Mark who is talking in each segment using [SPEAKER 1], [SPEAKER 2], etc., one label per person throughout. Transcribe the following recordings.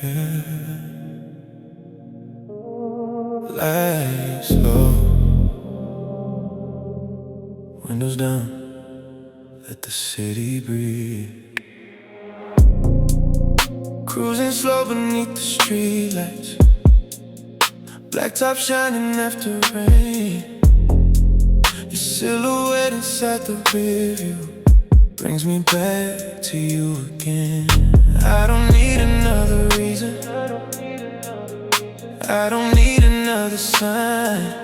[SPEAKER 1] yeah. Lights low, windows down, let the city breathe. Cruising slow beneath the streetlights, black top shining after rain. Your silhouette inside the rearview brings me back to you again. I don't need another reason, I don't need another sign.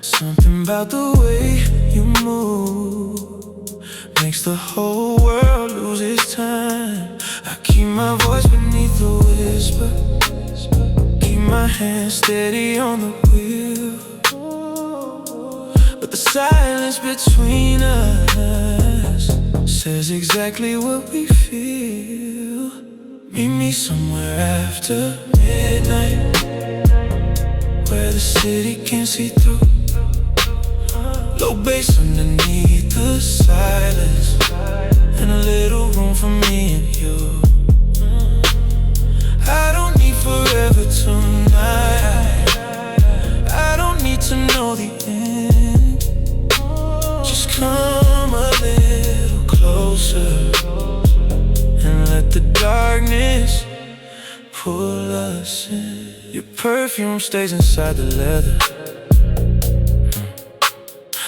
[SPEAKER 1] Something about the way you move makes the whole world lose its time. I keep my voice beneath the whisper, keep my hand steady on the wheel, but the silence between us says exactly what we feel. Meet me somewhere after midnight, where the city can't see through. Low bass underneath the silence, and a little room for me and you. I don't need forever tonight, I don't need to know the end. Just come a little closer and let the darkness pull us in. Your perfume stays inside the leather,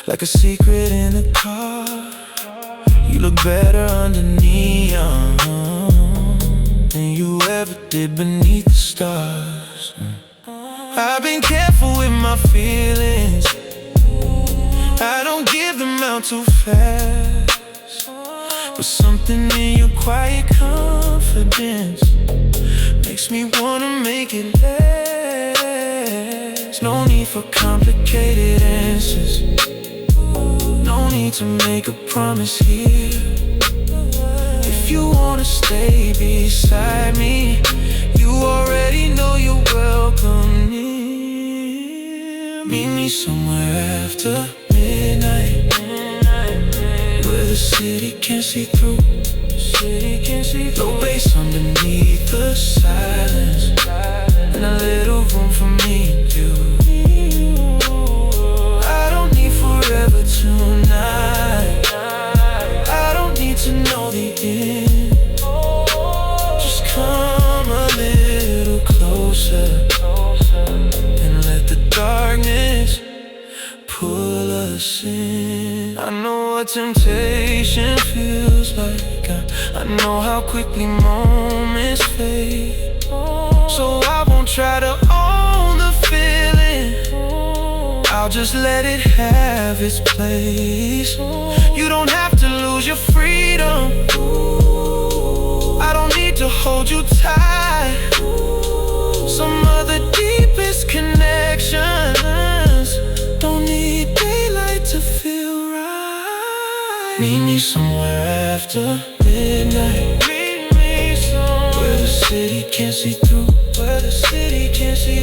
[SPEAKER 1] like a secret in a car. You look better under neon than you ever did beneath the stars. I've been careful with my feelings, I don't give them out too fast, but something in your quiet confidence makes me wanna make it last. No need for complicated answers, no need to make a promise here. If you wanna stay beside me, you already know you're welcome near. Meet me somewhere after midnight, where the city can't see through. Low bass underneath the silence, and a little room for me and you. I don't need forever tonight, I don't need to know the end. Just come a little closer and let the darkness pull us in. I know what temptation feels like, I know how quickly moments fade, so I won't try to own the feeling, I'll just let it have its place. You don't have to lose your freedom, I don't need to hold you tight. Some of the deepest connections don't need daylight to feel right. Meet me somewhere after midnight, where the city can't see through.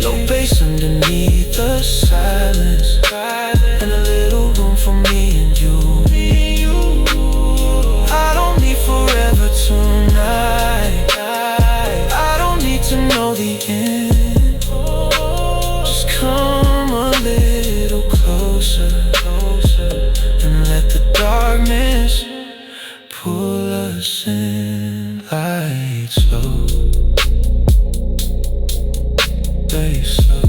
[SPEAKER 1] Low bass underneath the silence, and a little room for me and you. I don't need forever tonight, I don't need to know the end. Just come a little closer and let the darkness pull us in. Lights low, bass slow,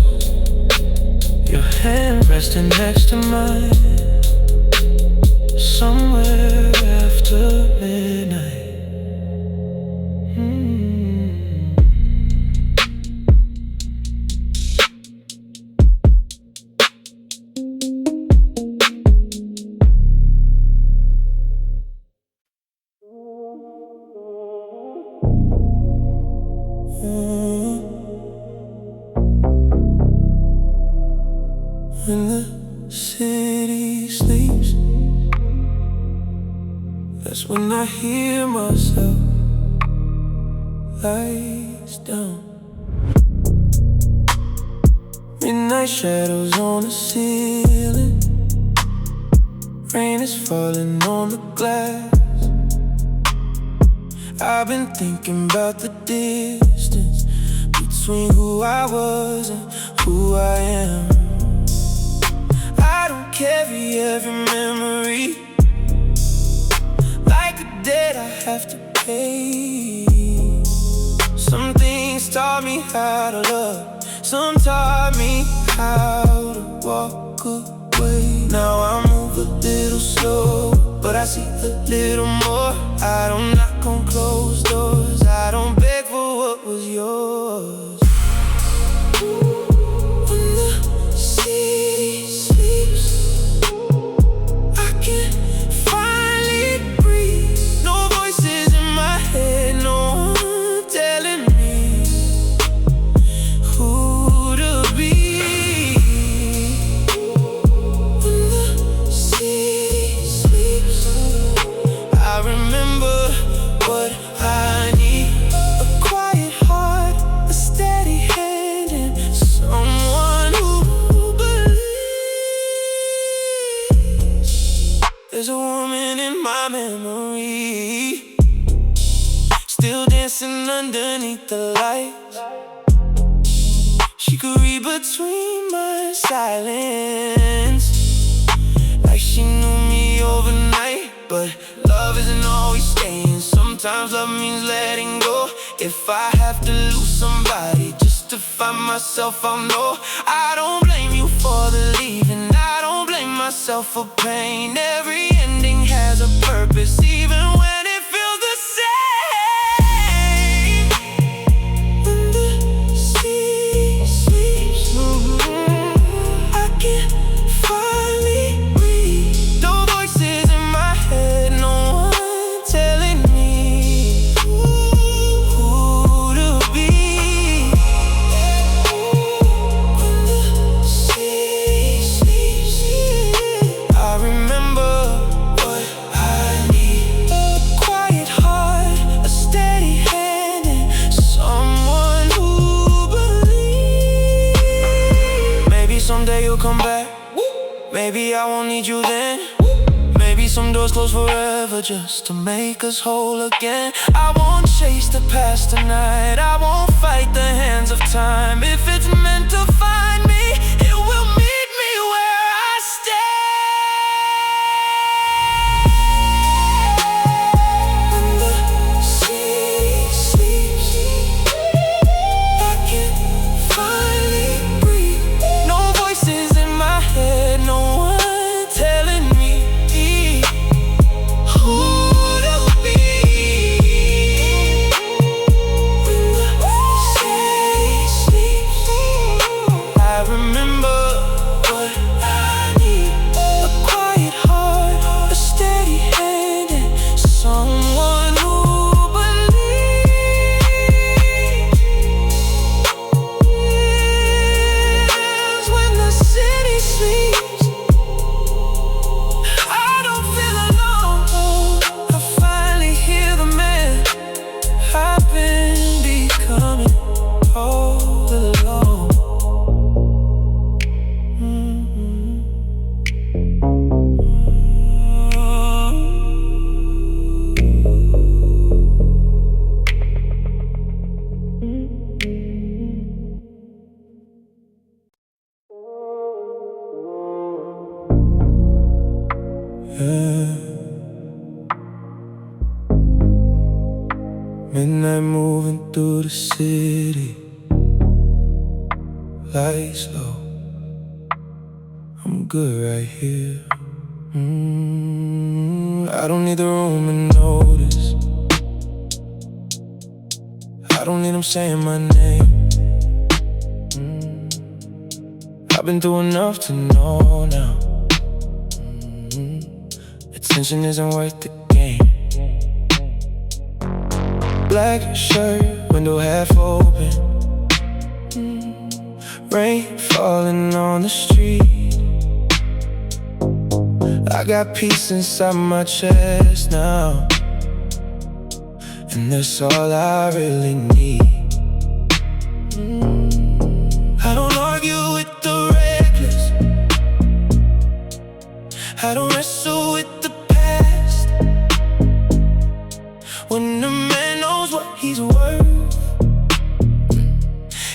[SPEAKER 1] your hand resting next to mine, somewhere after midnight. When the city sleeps, that's when I hear myself. Lights down, midnight shadows on the ceiling, rain is falling on the glass. I've been thinking about the distance between who I was and who I am. I don't carry every memory like a debt I have to pay. Some things taught me how to love, some taught me how to walk away. Now I move a little slow, but I see a little more. I don't knock on closed doors, I don't beg for what was yours. When the city sleeps, I can finally breathe. No voices in my head, no one telling me who to be. When the city sleeps, I remember what I need: a quiet heart, a steady hand, and someone who believes. There's a woman in my memory, still dancing underneath the lights. She could read between my silence, like she knew me overnight. But love isn't always staying. Sometimes love means letting go. If I have to lose somebody just to find myself, I'll know. I don't blame you for the leaving, I don't blame myself for pain. Every ending has a purpose, even when it feels the same. When the sea sleeps, I can finally breathe. No voices in my head, no one telling me who to be. When the sea sleeps, I remember what I need: a quiet heart, a steady hand, and someone who believes. Maybe someday you'll come back, maybe I won't need you then. Maybe some doors close forever just to make us whole again. I won't chase the past tonight, I won't fight the hands of time. If it's meant to find me, it will meet me where I stand. When the city sleeps, I can finally breathe. No voices in my head, no one telling me who to be. When the city sleeps, I remember what I need: a quiet heart, a steady hand, and someone who believes. When the city sleeps, I don't feel alone. I finally hear the man I've been becoming all alone. Midnight moving through the city, lights low. I'm good right here. I don't need the room to notice, I don't need them saying my name. I've been through enough to know now. Attention isn't worth the game. Black shirt, window half open, rain falling on the street. I got peace inside my chest now, and that's all I really need. I don't argue with the reckless, I don't wrestle with the past. When a man knows what he's worth,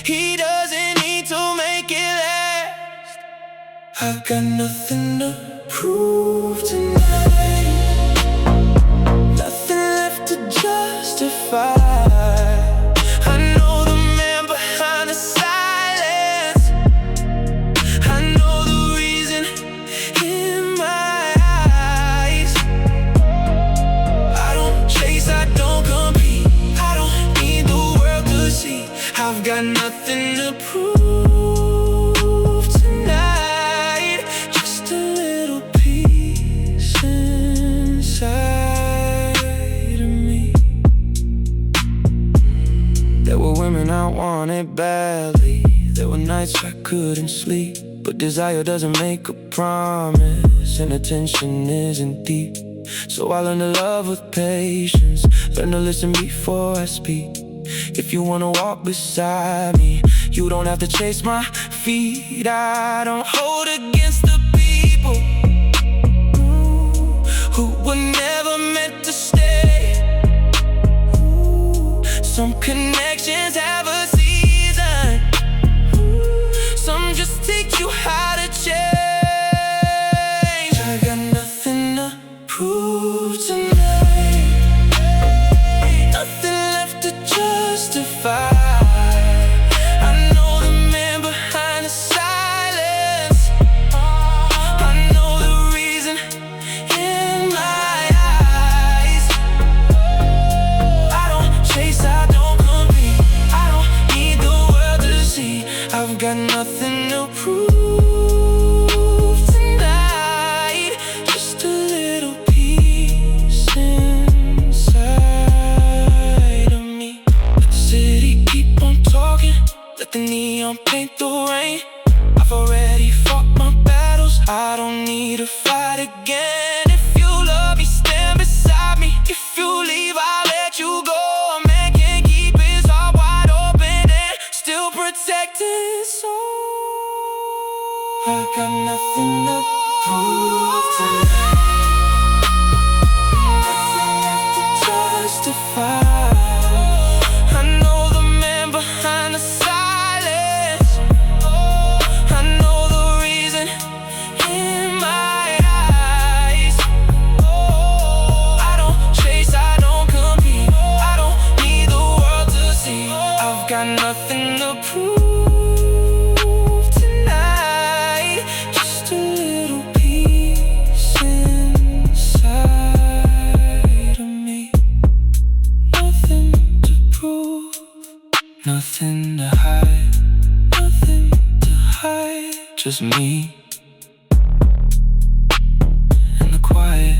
[SPEAKER 1] He doesn't need to make it last. I've got nothing to prove tonight, nothing left to justify. I know the man behind the silence, I know the reason in my eyes. I don't chase, I don't compete, I don't need the world to see. I've got nothing to prove tonight, just a little peace inside of me. There were women I wanted badly, there were nights I couldn't sleep. But desire doesn't make a promise, and attention isn't deep. So I learned to love with patience, learn to listen before I speak. If you wanna walk beside me, you don't have to chase my feet. I don't hold against the people who were never meant to stay. Some connections have a season, some just teach you how to change. I got nothing to prove tonight, nothing left to justify. I know the man behind the silence, I know the reason in my eyes. I don't chase, I don't compete, I don't need the world to see. I've got nothing to prove tonight, just a little peace inside of me. Let the city keep on talking, let the neon paint the rain. I've already fought my battles, I don't need to fight again. If you love me, stand beside me. If you leave, I'll let you go. A man can keep his heart wide open and still protect his soul. I got nothing to prove tonight, nothing left to justify. I know the man behind the silence, I know the reason in my eyes. I don't chase, I don't compete, I don't need the world to see. I've got nothing to prove tonight, just a little peace inside of me. Nothing to prove, nothing to hide, nothing to hide, just me and the quiet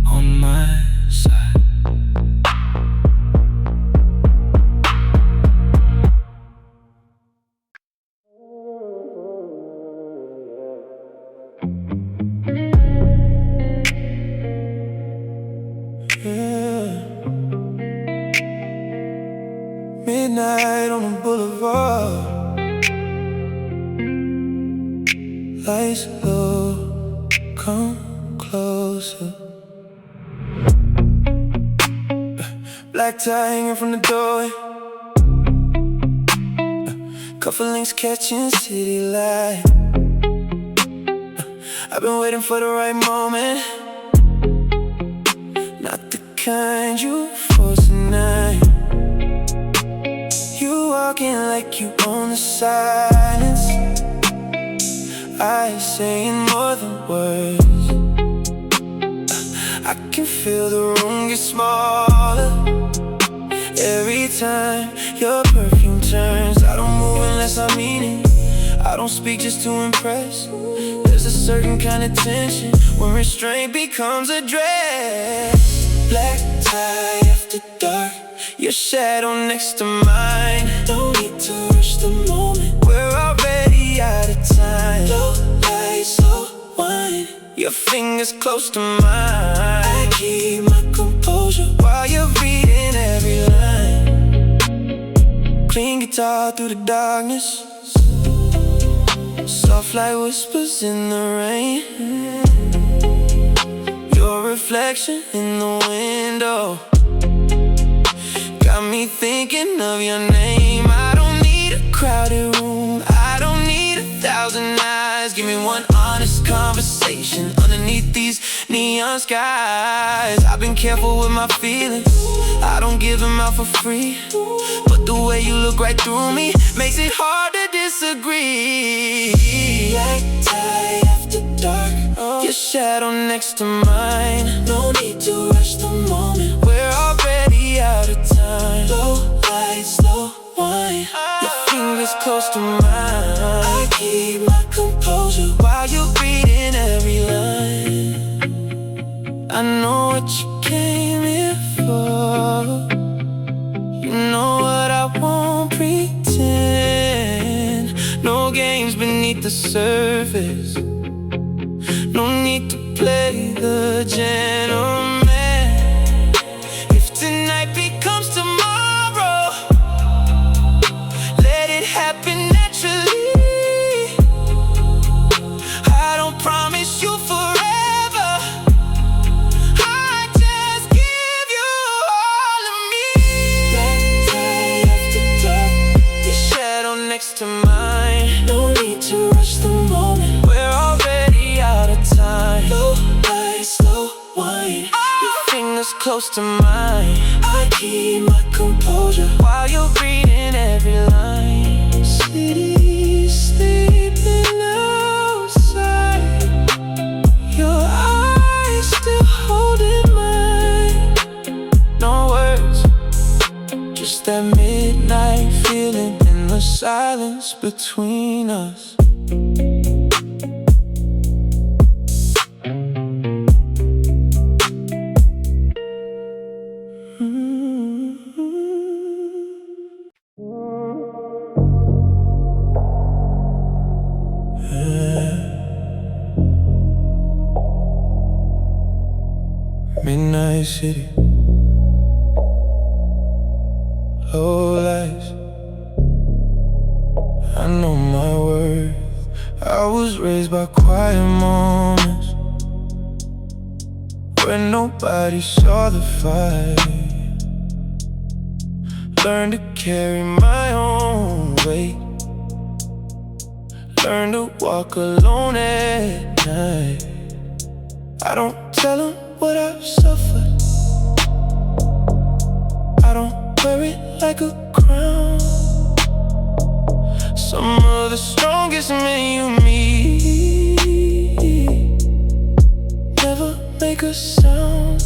[SPEAKER 1] on my side. Midnight on the boulevard, lights low, come closer. Black tie hanging from the doorway, cufflinks catching city light. I've been waiting for the right moment, not the kind you force tonight. You walking like you own the silence, eyes saying more than words. I can feel the room get smaller every time your perfume turns. I don't move unless I mean it, I don't speak just to impress. There's a certain kind of tension when restraint becomes a dress. Black tie after dark, your shadow next to mine. Don't need to rush the moment, we're already out of time. Low light, slow wine, your fingers close to mine. I keep my composure while you're reading every line. Clean guitar through the darkness, soft light whispers in the rain. Your reflection in the window got me thinking of your name. I don't need a crowd conversation underneath these neon skies. I've been careful with my feelings, I don't give them out for free, but the way you look right through me makes it hard to disagree. Black tie after dark, your shadow next to mine. No need to rush the moment, we're already out of time. Slow lights, slow wine, your fingers close to mine. I keep my composure while you're reading every line. I know what you came here for, you know what I won't pretend. No games beneath the surface, no need to play the gentleman. If tonight becomes tomorrow, let it happen naturally. I don't promise you forever, I just give you all of me. Black tie after dark, your shadow next to mine. No need to rush the moment, we're already out of time. Slow light, slow wine, your fingers close to mine. I keep my composure while you're reading every line. City sleeping outside, your eyes still holding mine. No words, just that midnight feeling in the silence between us. Midnight city, low lights, I know my worth. I was raised by quiet moments where nobody saw the fight. Learned to carry my own weight, learned to walk alone at night. I don't tell them what I've suffered, I don't wear it like a crown. Some of the strongest men you meet never make a sound.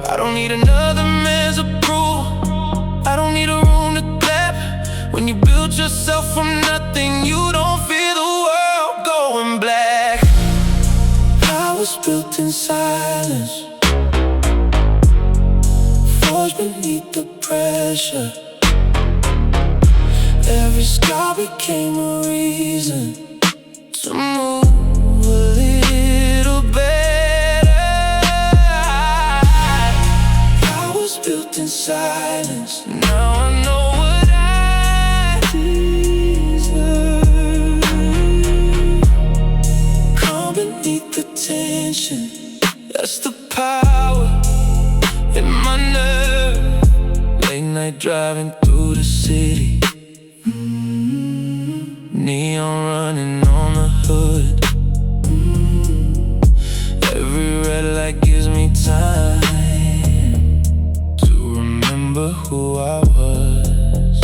[SPEAKER 1] I don't need another man's approval, I don't need a room to clap. When you build yourself from nothing, you don't feel the world going black. I was built in silence, forged beneath the pressure. Every scar became a reason to move a little better. I was built in silence, now I know what I deserve. Calm beneath the tension, that's the power in my nerve. Late night driving through the city, neon running on the hood. Every red light gives me time to remember who I was.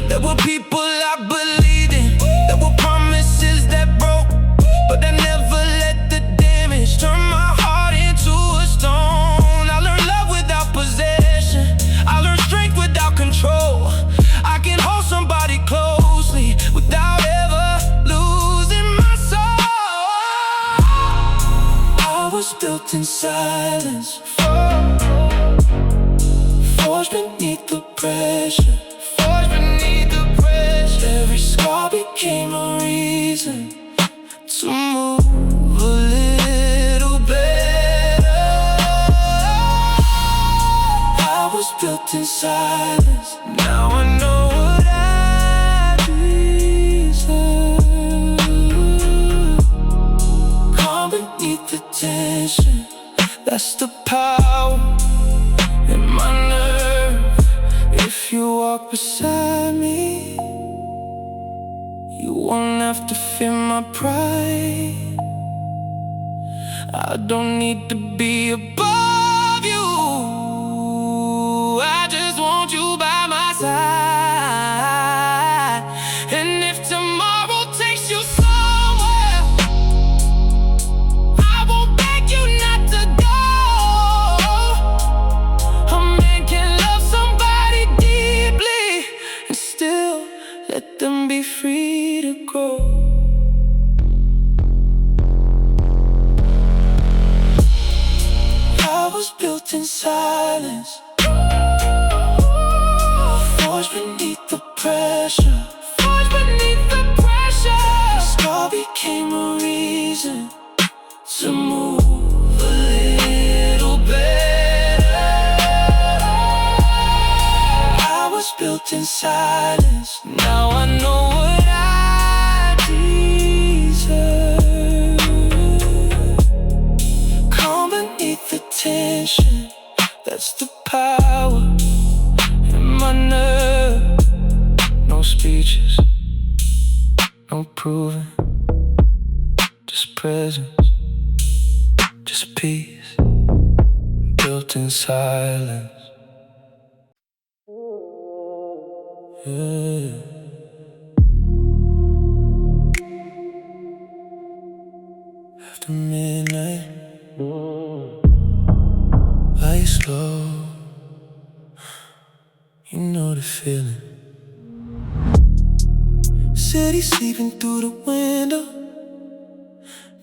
[SPEAKER 1] There were people I believed in, there were promises that broke, but I never let the damage turn my heart into a stone. I learned love without possession, I learned strength without control. I can hold somebody closely without ever losing my soul. I was built in silence, forged beneath the pressure. Every scar became a reason to move a little better. I was built in silence, now I know what I deserve. Calm beneath the tension, that's the power in my nerve. If you walk beside me, won't have to fear my pride. I don't need to be above you. I just want you by my side. And if tomorrow takes you somewhere, I won't beg you not to go. A man can love somebody deeply and still let them be free to grow. I was built in silence, forged beneath the pressure. The scar became a reason to move a little better. I was built in silence, now I know what I deserve. Calm beneath the tension, that's the power in my nerve. No speeches, no proving, just presence, just peace, built in silence. Yeah. After midnight, I slow, you know the feeling. City sleeping through the window,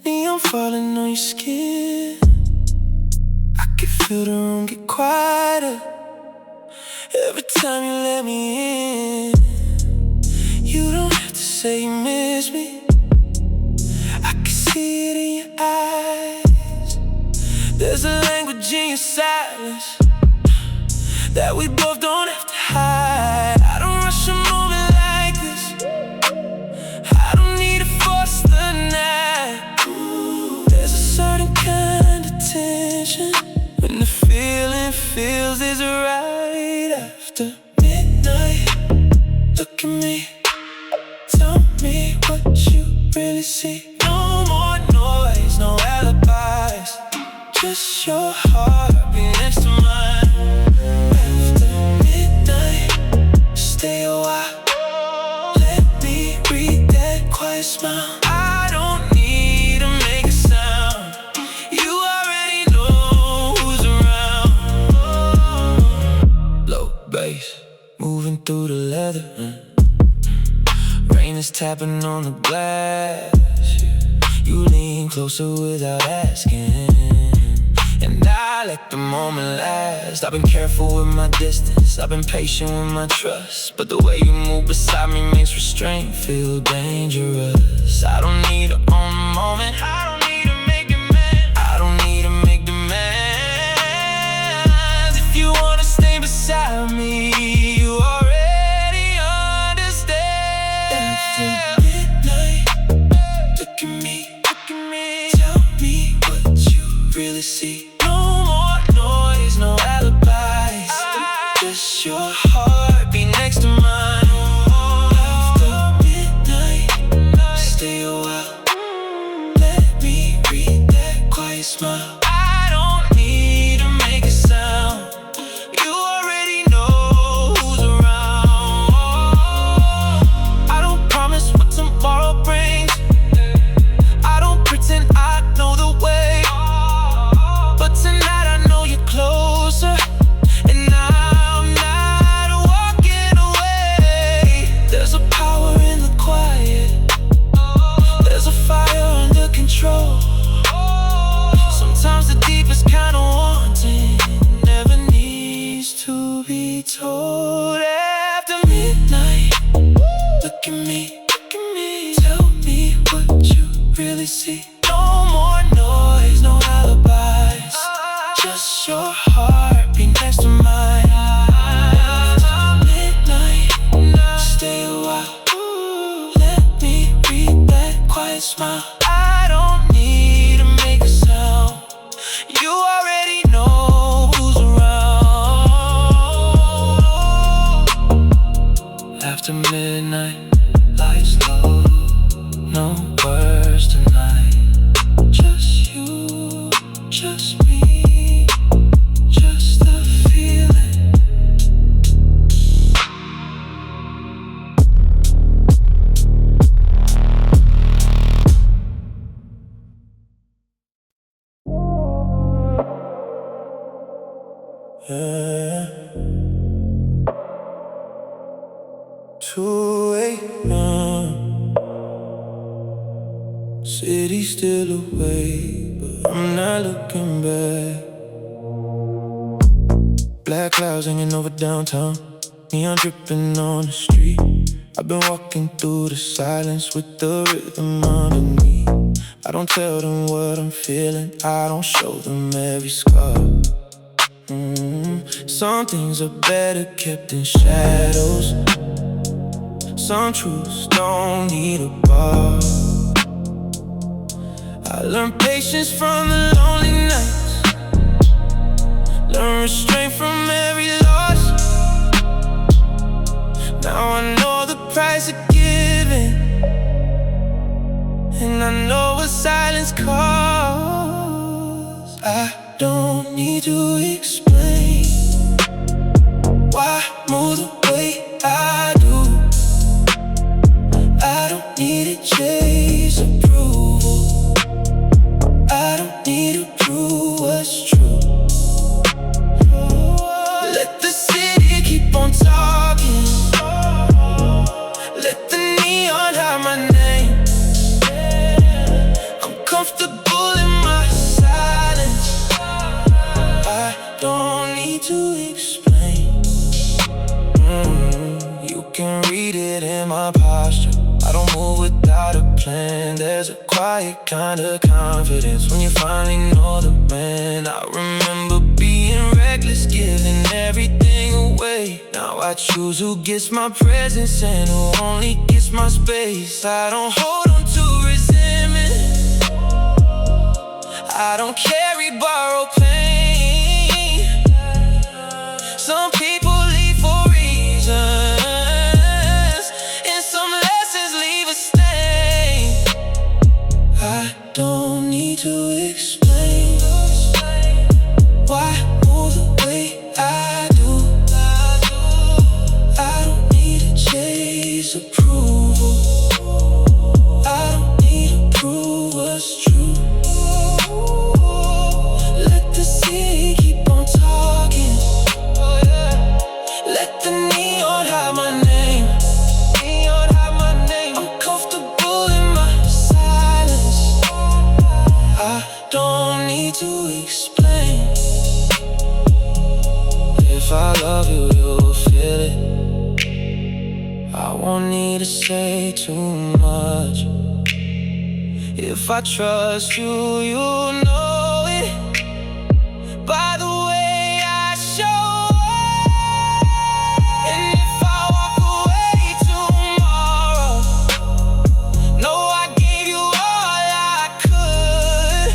[SPEAKER 1] neon falling on your skin. I can feel the room get quieter every time you let me in. You don't have to say you miss me, I can see it in your eyes. There's a language in your silence that we both don't have to hide. I don't rush a moment like this, I don't need to force the night. There's a certain kind of tension when the feeling feels is right. After midnight, look at me, tell me what you really see. No more noise, no alibis, just your heartbeat next to mine. After midnight, stay a while, let me read that quiet smile. I don't need to make a sound, you already know who's around. Low bass, moving through the leather, rain is tapping on the glass. You lean closer without asking, and I let the moment last. I've been careful with my distance, I've been patient with my trust, but the way you move beside me makes restraint feel dangerous. I don't need to own the moment, I don't need to make demands, I don't need to make demands. If you wanna stay beside me, you already understand. After midnight, look at me, tell me what you really see. No more noise, no alibis, just your heartbeat next to mine. After midnight, stay a while, let me read that quiet smile. I don't need to make a sound, you already know who's around. I don't promise what tomorrow brings, I don't pretend I know the way, but tonight I know you're closer, and I'm not walking away. There's a power in the quiet, there's a fire under control. Sometimes the deepest kind of wanting never needs to be told. After midnight, look at me, tell me what you really see. No more noise, no alibis, just your heartbeat next to mine. After midnight, stay a while, let me read that quiet smile. I don't need to make a sound, you already know who's around. After midnight, lights low, no words tonight. Just you, just me, just the feeling. Yeah. 2 a.m. City still awake, but I'm not looking back. Black clouds hanging over downtown, neon dripping on the street. I've been walking through the silence with the rhythm underneath. I don't tell them what I'm feeling, I don't show them every scar. Some things are better kept in shadows. Some truths don't need a bar. I learned patience from the lonely nights, learn restraint from every loss. Now I know the price of giving, and I know what silence costs. I don't need to explain why I move the way I do. I don't need to chase approval, I don't need to prove what's true. Let the city keep on talking, let the neon hide my name. I'm comfortable in my silence, I don't need to explain. You can read it in my posture, I don't move without a plan. There's a quiet kind of confidence when you finally know the man. I remember being reckless, giving everything away. Now I choose who gets my presence and who only gets my space. I don't hold on to resentment, I don't carry borrowed pain. Some people leave for reasons, and some lessons leave a stain. I don't need to explain why I move the way I do. I don't need to chase approval, I don't need to prove what's true. Let the city keep on talking, let the neon hide my name. I'm comfortable in my silence, I don't need to explain. If I love you, you'll feel it, I won't need to say too much. If I trust you, you'll know it by the way I show up. And if I walk away tomorrow, know I gave you all I could.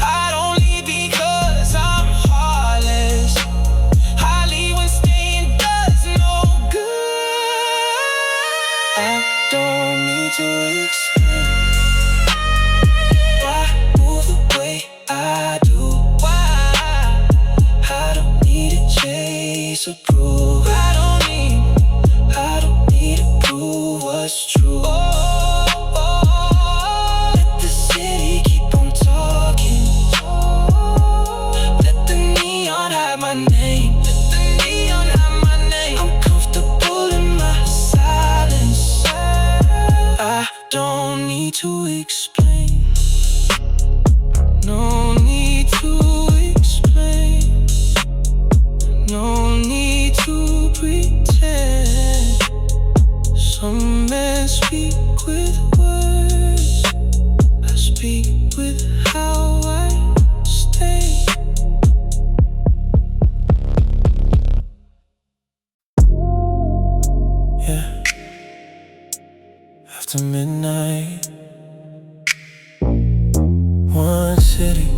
[SPEAKER 1] I don't leave because I'm heartless, I leave when staying does no good. I don't need to explain why I move the way I do. I don't need to chase approval, I don't need to prove what's true. Let the city keep on talking, let the neon hide my name. I'm comfortable in my silence, I don't need to explain. No need to explain, no need to pretend. Some men speak with words, I speak with how I stay. Yeah, after midnight, one city,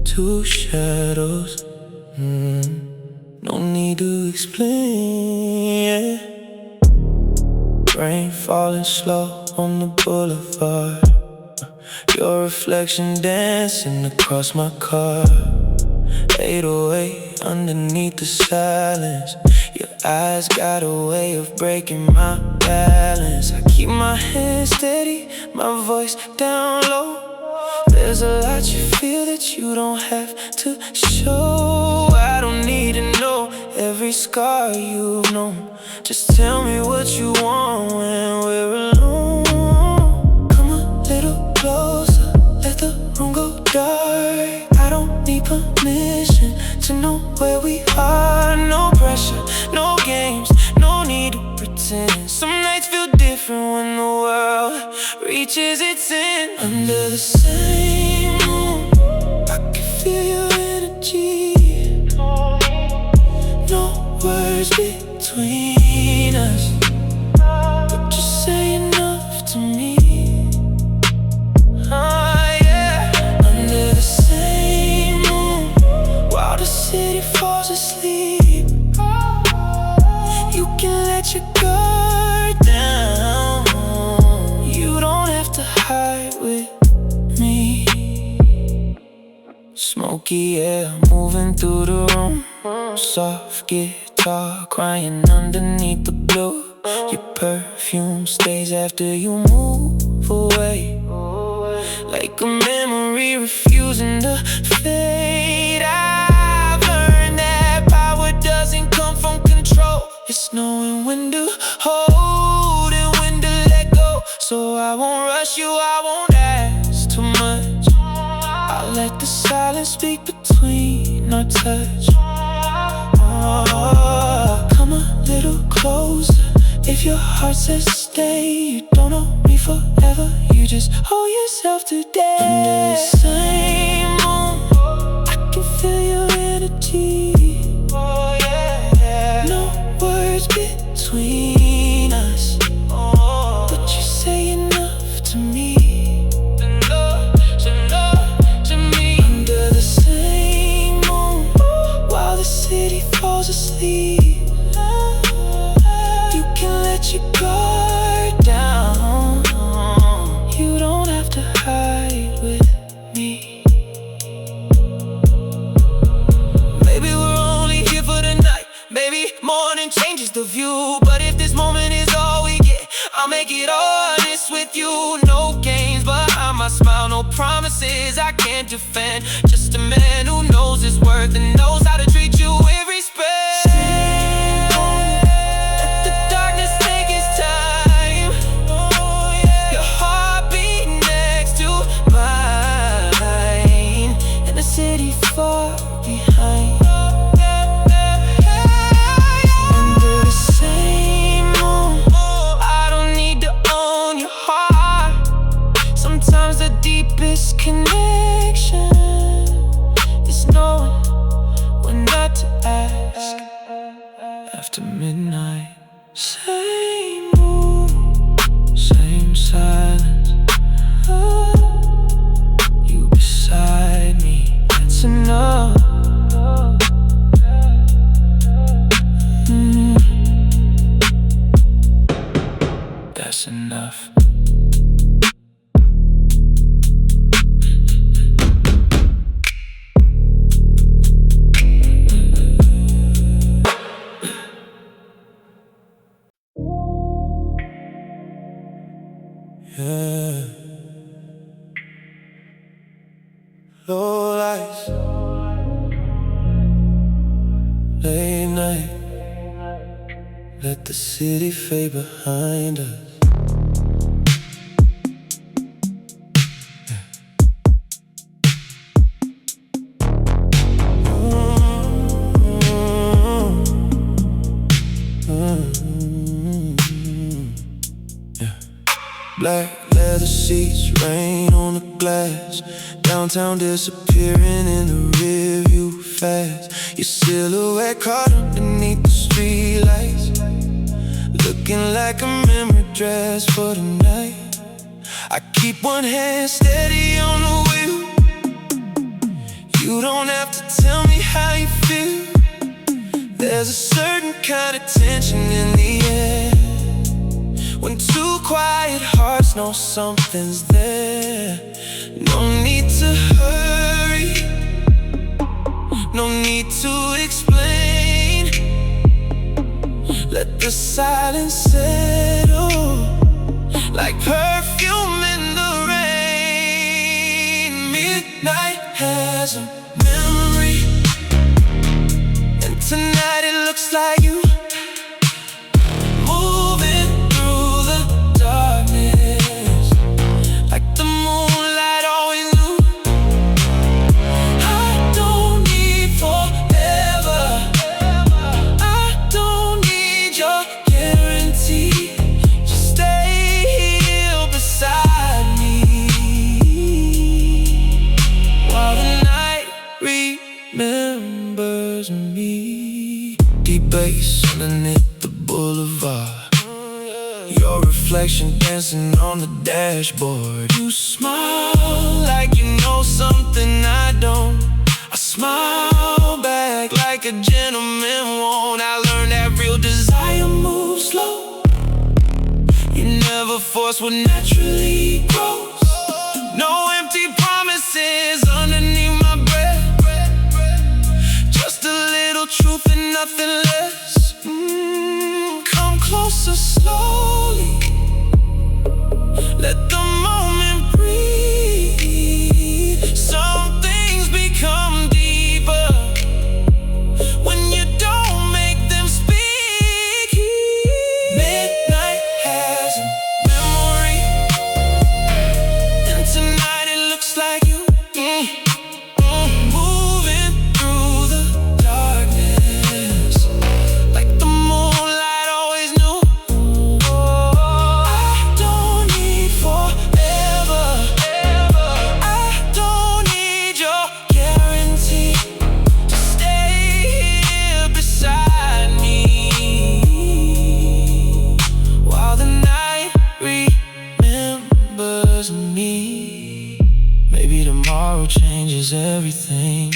[SPEAKER 1] two shadows. No need to explain, yeah. Rain falling slow on the boulevard. Your reflection dancing across my car. 808 underneath the silence. Your eyes got a way of breaking my balance. I keep my head steady, my voice down low. There's a lot you feel that you don't have to show. I don't need to know every scar you've known. Just tell me what you want when we're alone. Come a little closer, let the room go dark. I don't need permission to know where we are. No pressure, no games, no need to pretend. Some nights feel different when the world reaches its end. Under the same moon, I can feel your energy. No words between us, but you say enough to me. Under the same moon, while the city falls asleep, you can let your guard down. You don't have to hide with me. Smoky air moving through the room. Soft guitar crying underneath the blue. Your perfume stays after you move away, like a memory refusing to fade. I've learned that power doesn't come from control. It's knowing when to hold and when to let go. So I won't rush you, I won't ask too much. I'll let the silence speak between our touch. Come a little closer. If your heart says stay, you don't owe me forever. You just owe yourself today. Under the same moon, I can feel your energy. No words between us, but you say enough to me. Under the same moon, while the city falls asleep, you can let your guard down. You don't have to hide with me. Maybe we're only here for the night. Maybe morning changes the view. But if this moment is all we get, I'll make it honest with you. No games behind my smile, no promises I can't defend. Just a man who knows his worth and knows how to treat you with respect. Let the darkness take its time. Your heartbeat next to mine, and the city far behind. Under the same moon, I don't need to own your heart. Sometimes the deepest connection is knowing when not to ask. After midnight, same moon, same silence. Oh, you beside me, that's enough. That's enough. Yeah. Low lights, late night, let the city fade behind us. Black leather seats, rain on the glass. Downtown disappearing in the rearview fast. Your silhouette caught underneath the streetlights, looking like a memory dress for the night. I keep one hand steady on the wheel. You don't have to tell me how you feel. There's a certain kind of tension in the air when two quiet hearts eyes know something's there. No need to hurry, no need to explain. Let the silence settle like perfume in the rain. Midnight has a memory, and tonight it looks like you moving through the darkness, like the moonlight always knew. I don't need forever, I don't need your guarantee. Just stay here beside me while the night remembers me. Deep bass underneath the boulevard, your reflection dancing on the dashboard. You smile like you know something I don't. I smile back like a gentleman won't. I learned that real desire moves slow. You never force what naturally grows. No empty promises underneath my breath, just a little truth and nothing less. Come closer slowly, let the moment breathe. Some things become deeper when you don't make them speak. Midnight has a memory, and tonight it looks like you moving through the darkness, like the moonlight always knew. I don't need forever, I don't need your guarantee. Just stay here beside me while the night remembers me. Maybe tomorrow changes everything.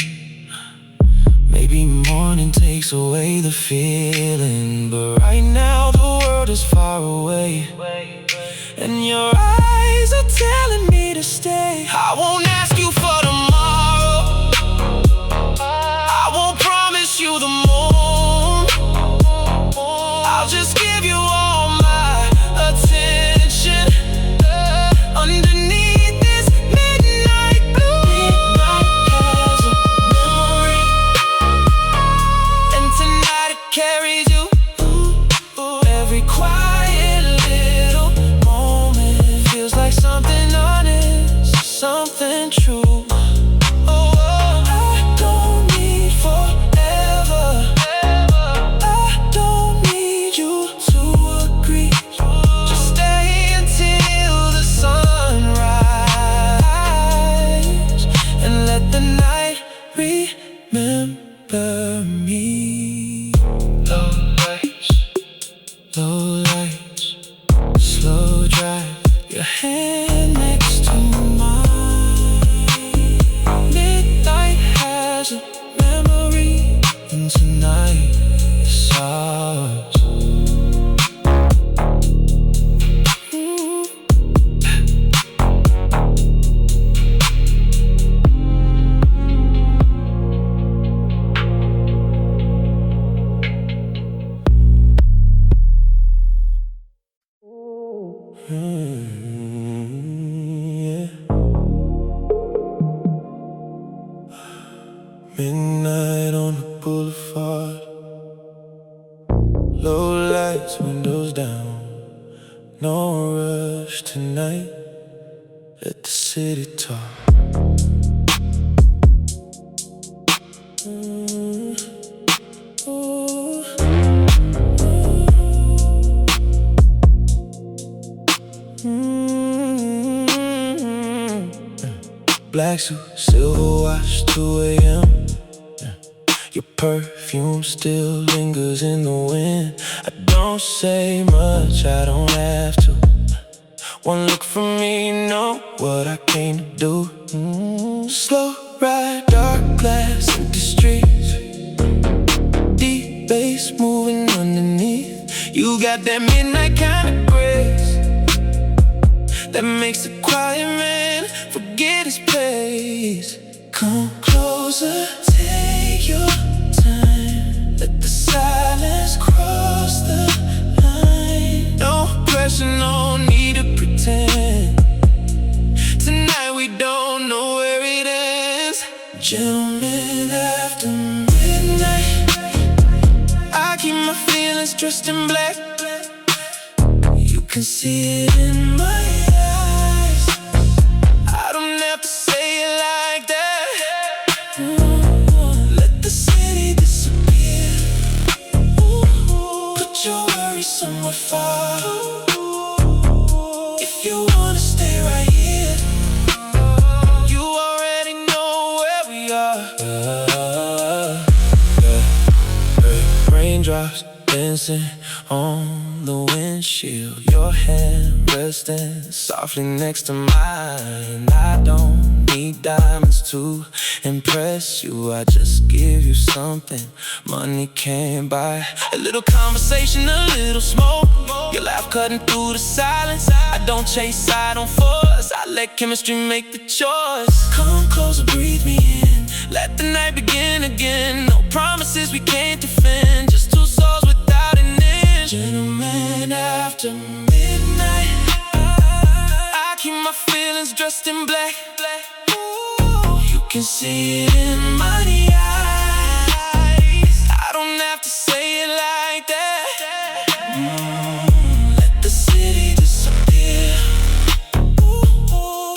[SPEAKER 1] Maybe morning takes away the feeling. But right now the world is far away, and your eyes are telling me to stay. I won't ask you for tomorrow, I won't promise you the moon. I'll just give you all my attention underneath this midnight blue. Midnight has a memory, and tonight it carries you. Every quiet little moment feels like something honest, something true. I don't need forever, I don't need you to agree. Just stay until the sunrise, and let the night remember me. Low lights, slow drive, your hand next to mine. Midnight has a memory, and tonight is ours. Yeah. Midnight on the boulevard, low lights, windows down. No rush tonight, let the city talk. Black suit, silver watch, 2 a.m. Your perfume still lingers in the wind. I don't say much, I don't have to. One look from me, you know what I came to do. Slow ride, dark glass, empty streets, deep bass moving underneath. You got that midnight kind of grace, that makes the quiet man forget his place. Come closer, take your time. Let the silence cross the line. No pressure, no need to pretend. Tonight we don't know where it ends. Gentlemen, after midnight, I keep my feelings dressed in black. You can see it in my eyes. I don't have to say it like that. Let the city disappear. Put your worries somewhere far. If you wanna stay right here, you already know where we are. Raindrops dancing on the windshield, your hand resting softly next to mine. I don't need diamonds to impress you. I just give you something money can't buy. A little conversation, a little smoke, your laugh cutting through the silence. I don't chase, I don't force, I let chemistry make the choice. Come closer, breathe me in, let the night begin again. No promises we can't defend, just two souls without an end. Gentlemen, after midnight, I keep my feelings dressed in black. You can see it in my eyes. I don't have to say it like that. Let the city disappear.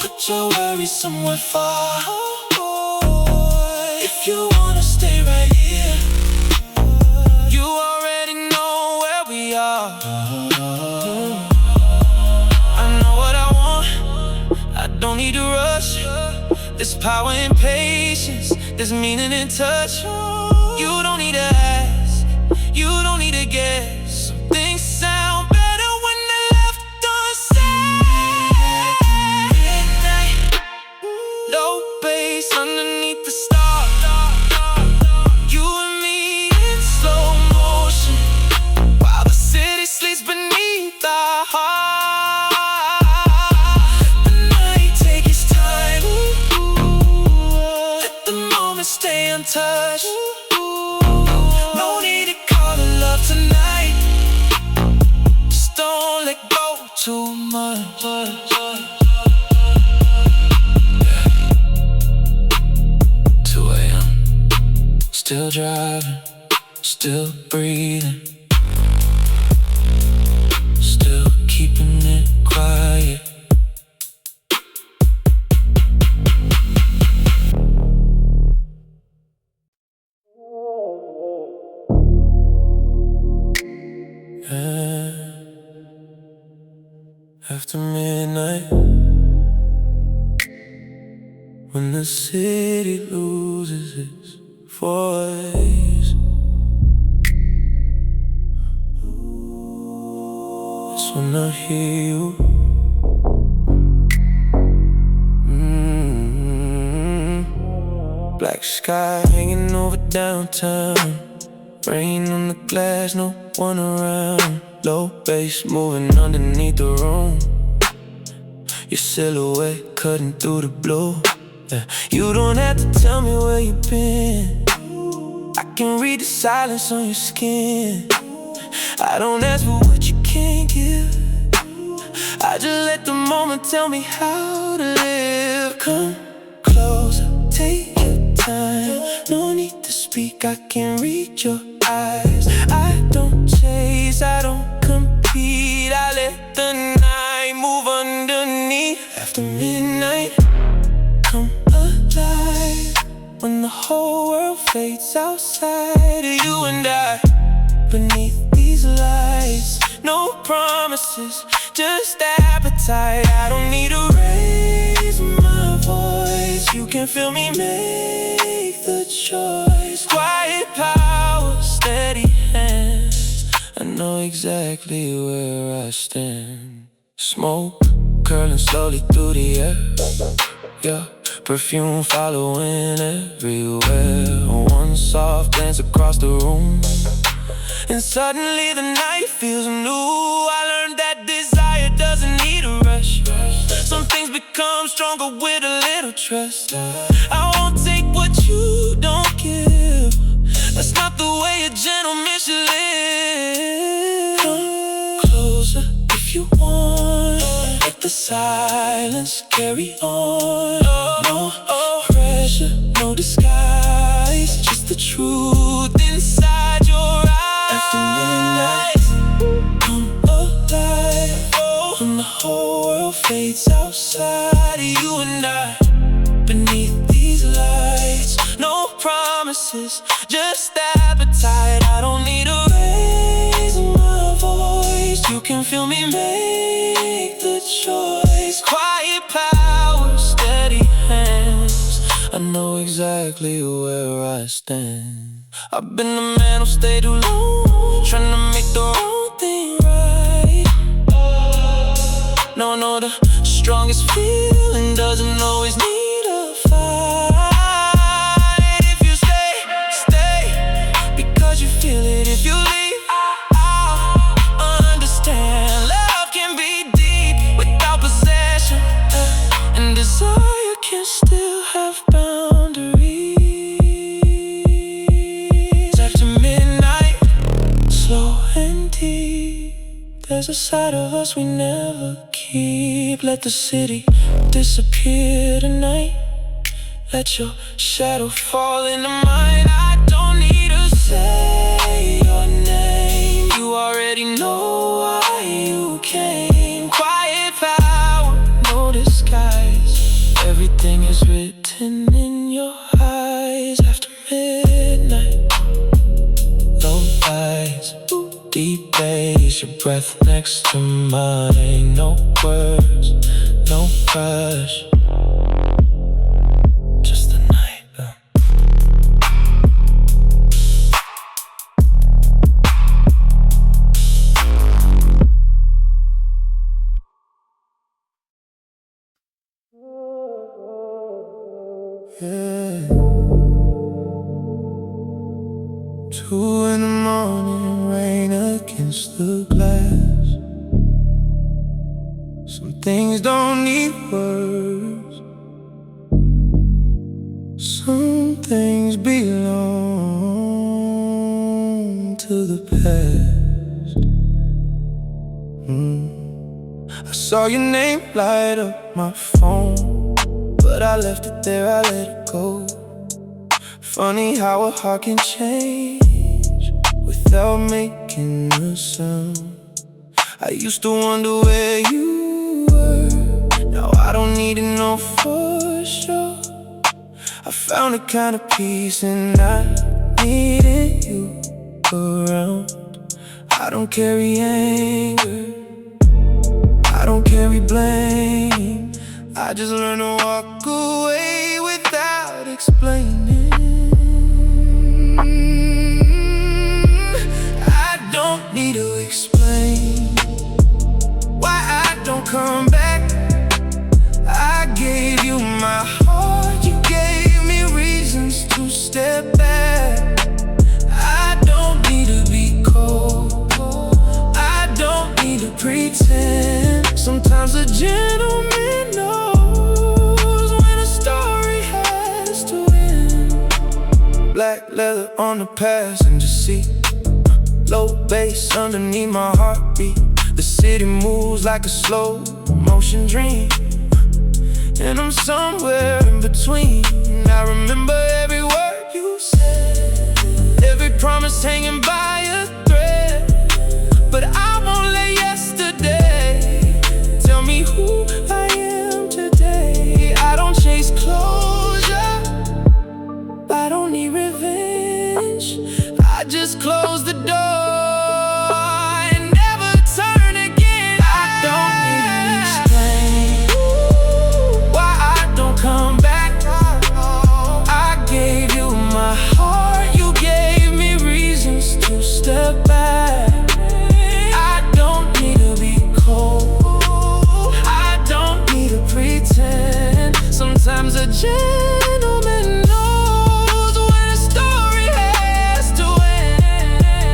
[SPEAKER 1] Put your worries somewhere far. If you wanna stay right here, you already know where we are. I know what I want, I don't need to rush. There's power in patience, there's meaning in touch. You don't need to ask, you don't need to guess. Some things sound better when they're left unsaid. Midnight, low bass underneath the stars. You and me in slow motion, while the city sleeps beneath our heart. Let the night take its time. Let the moment stay untouched. No need to call it love tonight. Just don't let go too much. 2 a.m. Still driving, still breathing, still keeping it quiet. After midnight, when the city loses its voice, that's when I hear you. Black sky hanging over downtown, rain on the glass, no one around. Low bass moving underneath the room, your silhouette cutting through the blue. You don't have to tell me where you've been, I can read the silence on your skin. I don't ask for what you can't give, I just let the moment tell me how to live. Come closer, take your time, no need to speak, I can read your eyes. I don't chase, I don't compete, I let the night move underneath. After midnight, come alive, when the whole world fades outside of you and I. Beneath these lights, no promises, just appetite. I don't need to raise my voice, you can feel me make the choice. Quiet power, steady hands, I know exactly where I stand. Smoke curling slowly through the air, yeah, perfume following everywhere. One soft glance across the room, and suddenly the night feels new. I learned that desire doesn't need a rush. stronger with a little trust. I won't take what you don't give. That's not the way a gentleman should live. Come closer if you want. Let the silence carry on. No pressure, no disguise, just the truth inside your eyes. After midnight, come alive. When the whole world fades outside of you and I, beneath these lights, no promises, just appetite. I don't need to raise my voice. You can feel me make the choice. Quiet power, steady hands. I know exactly where I stand. I've been the man who stayed too long, trying to make the wrong thing right. No, the strongest feeling doesn't always need a fight. If you stay, because you feel it. If you leave, I'll understand. Love can be deep without possession, and desire can still have boundaries. After midnight, slow and deep, there's a side of us we never keep. Let the city disappear tonight. Let your shadow fall into mine. I don't need to say your name. You already know why you came. Quiet power, no disguise. Everything is written in your eyes. After midnight, low lights, deep bass, your breath next to mine. No words, no rush, just the night. Yeah. 2 in the morning, rain against the glass. Some things don't need words. Some things belong to the past. I saw your name light up my phone, but I left it there, I let it go. Funny how a heart can change without making a sound. I used to wonder where you were. Now I don't need to know for sure. I found a kind of peace in not needing you around. I don't carry anger, I don't carry blame. I just learned to walk away without explaining. I don't need to explain why I don't come back. I gave you my heart, you gave me reasons to step back. I don't need to be cold, I don't need to pretend. Sometimes a gentleman knows when a story has to end. Black leather on the passenger seat, low bass underneath my heartbeat. The city moves like a slow motion dream, and I'm somewhere in between. I remember every word you said, every promise hanging by a thread. But I won't let yesterday tell me who I am today. I don't chase closure, I don't need revenge. I just close the door and never turn again. I don't need to explain why I don't come back. I gave you my heart, you gave me reasons to step back. I don't need to be cold, I don't need to pretend. Sometimes a gentleman knows when a story has to end.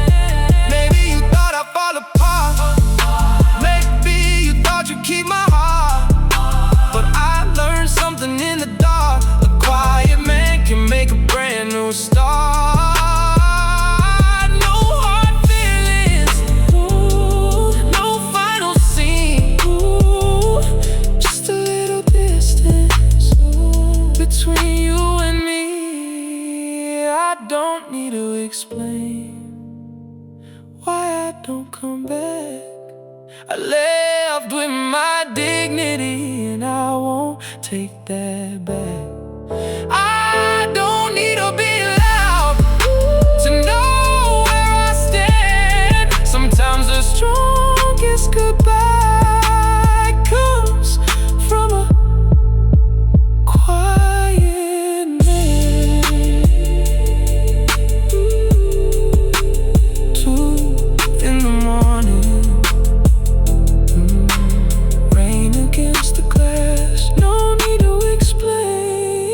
[SPEAKER 1] don't need to explain why I don't come back. I left with my dignity and I won't take that back. I don't need to be loud to know where I stand. Sometimes the strongest goodbye comes from a quiet man. 2 in the morning, rain against the glass. No need to explain,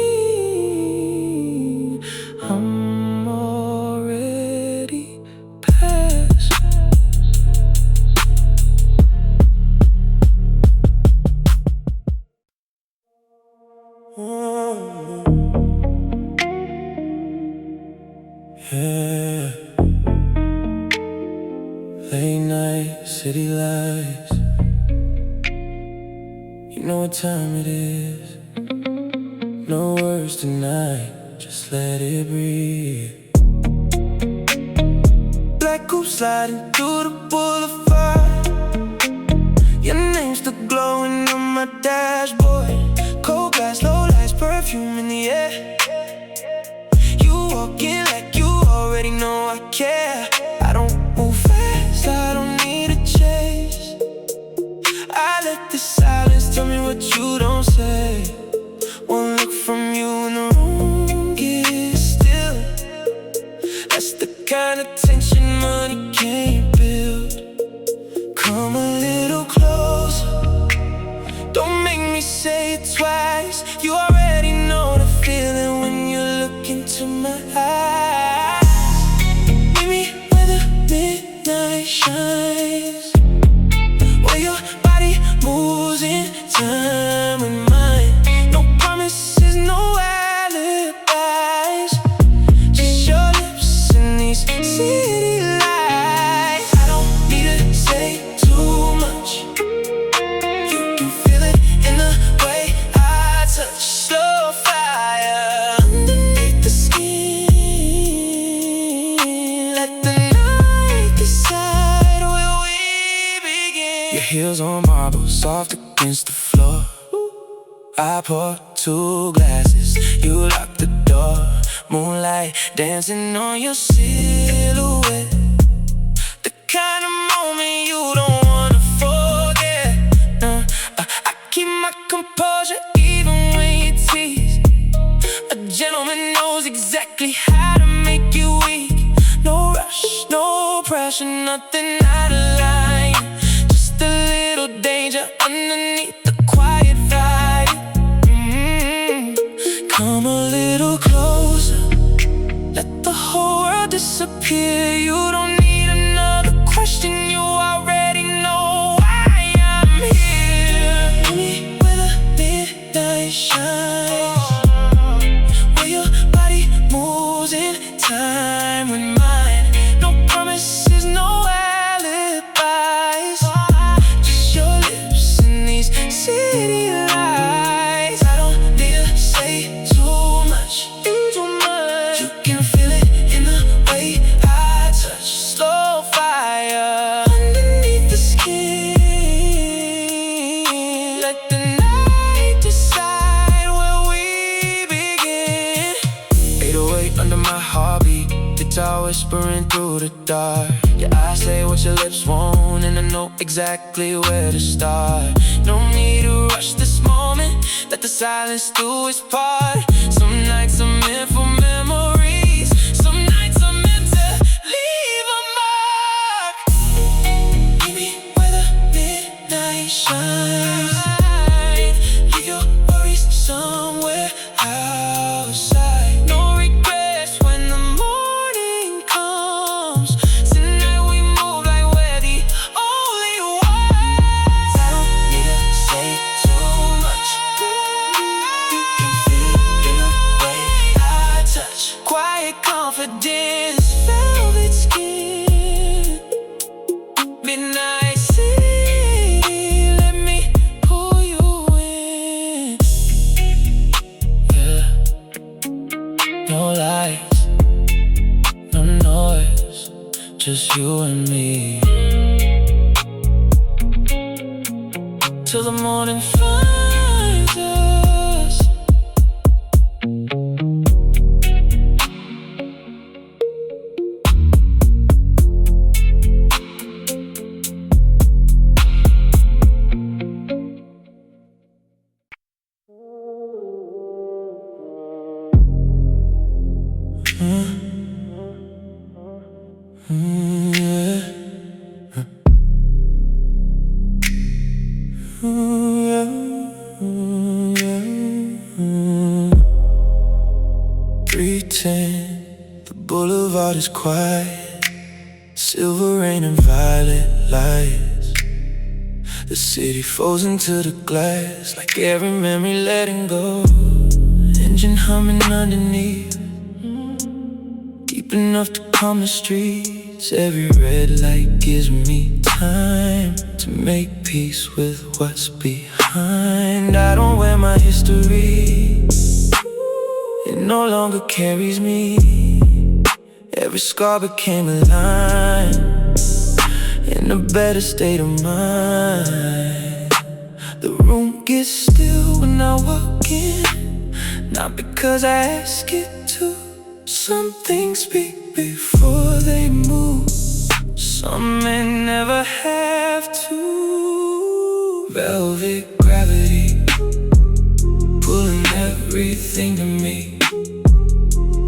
[SPEAKER 1] I'm already past. Yeah. Late night, city lights. You know what time it is. No words tonight, just let it breathe. Black coupe sliding through the boulevard. Your name's still glowing on my dashboard. Cold glass, low lights, perfume in the air. You walking like you already know I care. I don't move fast, I don't need a chase. I let the silence tell me what you don't say. One look from you and the room gets still. That's the kind of tension money can't build. Come a little closer, don't make me say it twice. You already know the feeling when you look into my eyes. Meet me where the midnight shines, where your body moves in time with mine. No promises, no alibis, just your lips and these city lights. I don't need to say too much. You can feel it in the way I touch. Slow fire underneath the skin. Let the night decide where we begin. Your heels on marble, soft against the floor. I pour 2 glasses, you lock the door. Moonlight dancing on your silhouette. The kind of moment you don't wanna forget. I keep my composure even when you tease. A gentleman knows exactly how to make you weak. No rush, no pressure, nothing out of line. Just a little danger underneath the quiet vibe. Come a little closer, let the whole world disappear. You don't need another question, you already know why I'm here. Meet me where the midnight shines, where your body moves in time with mine. No promises, no alibis, just your lips and these city lights. I don't need to say too much. You can feel it in the way I touch. Slow fire underneath the skin. Let the night decide where we begin. 808 under my heartbeat, guitar whispering through the dark. Your eyes say what your lips want, and I know exactly where to start. No need to rush this moment, let the silence do its part. Some nights are meant for memories, some nights are meant to leave a mark. Meet me where the midnight shines, leave your worries somewhere outside. No regrets when the morning comes. Tonight we move like we're the only ones. I don't need to say too much. You can feel it in the way I touch. Quiet confidence, velvet skin. Midnight city, let me pull you in. Yeah, no lights, just you and me. Till the morning finds us. Pretend the boulevard is quiet, silver rain and violet lights. The city falls into the glass, like every memory letting go. Engine humming underneath, deep enough to calm the streets. Every red light gives me time to make peace with what's behind. I don't wear my history, it no longer carries me. Every scar became a line, in a better state of mind. The room gets still when I walk in, not because I ask it to. Some things speak before they move, some may never have to. Velvet gravity, pulling everything to me.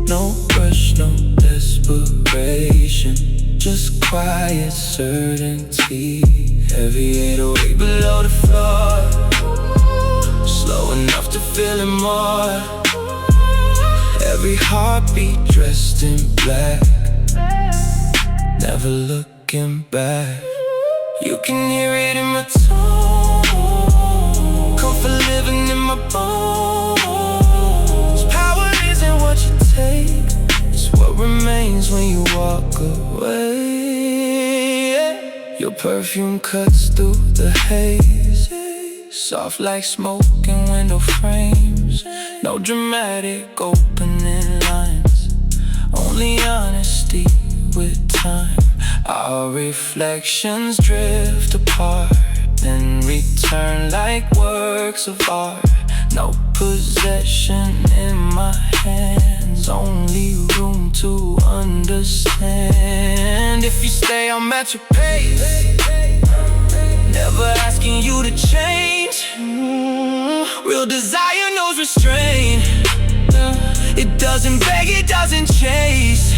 [SPEAKER 1] No rush, no desperation, just quiet certainty. Heavy 808 below the floor, slow enough to feel it more. Every heartbeat dressed in black, never looking back. You can hear it in my tone, comfort living in my bones. Power isn't what you take, it's what remains when you walk away. Your perfume cuts through the haze, soft like smoke in window frames. No dramatic opening lines, only honesty with time. Our reflections drift apart, then return like works of art. No possession in my hands, only room to understand. If you stay, I'll match your pace, never asking you to change. Real desire knows restraint, it doesn't beg, it doesn't chase.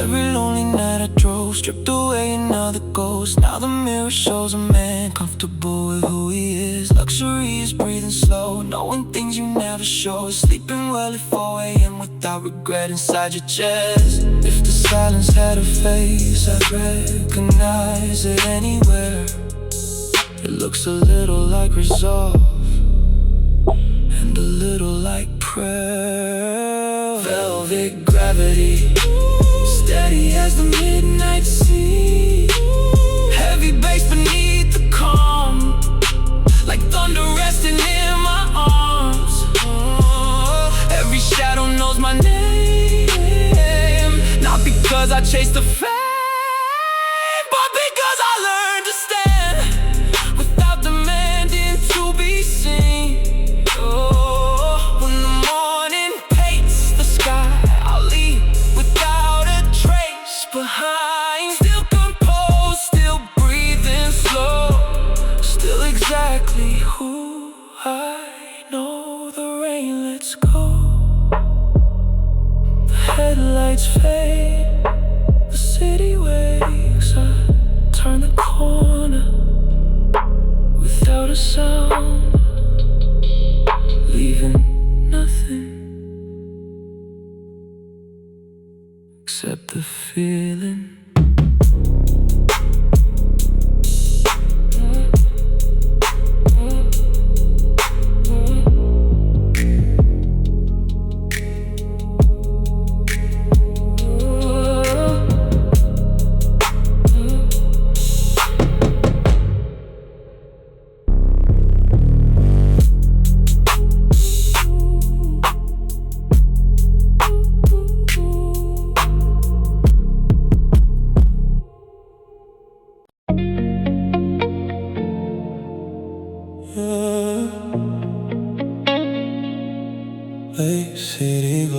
[SPEAKER 1] Every lonely night I drove, stripped away another ghost. Now the mirror shows a man comfortable with who he is. Luxury is breathing slow, knowing things you never show. Sleeping well at 4 a.m. without regret inside your chest. If the silence had a face, I'd recognize it anywhere. It looks a little like resolve, and a little like prayer. Velvet gravity, steady as the midnight sea. Heavy bass beneath the calm, like thunder resting in my arms. Every shadow knows my name, not because I chase the fame, but because I learned to stand without demanding to be seen. When the morning paints the sky, I'll leave without a trace behind. Still composed, still breathing slow, still exactly who I know. The rain lets go, the headlights fade, the city wakes. I turn the corner without a sound, leaving nothing except the feeling.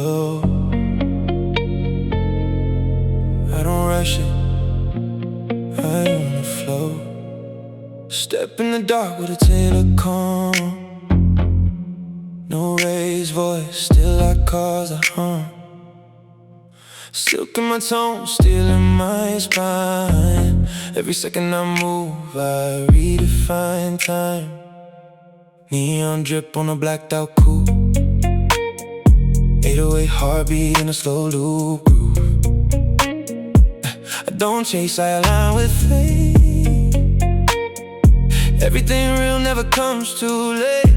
[SPEAKER 1] slow. I don't rush it, I only flow. Step in the dark with a tale of calm. No raised voice, still I cause a hum. Silk in my tone, still in my spine. Every second I move, I redefine time. Neon drip on a blacked out coupe. 808 heartbeat in a slow loop groove. I don't chase, I align with fate. Everything real never comes too late.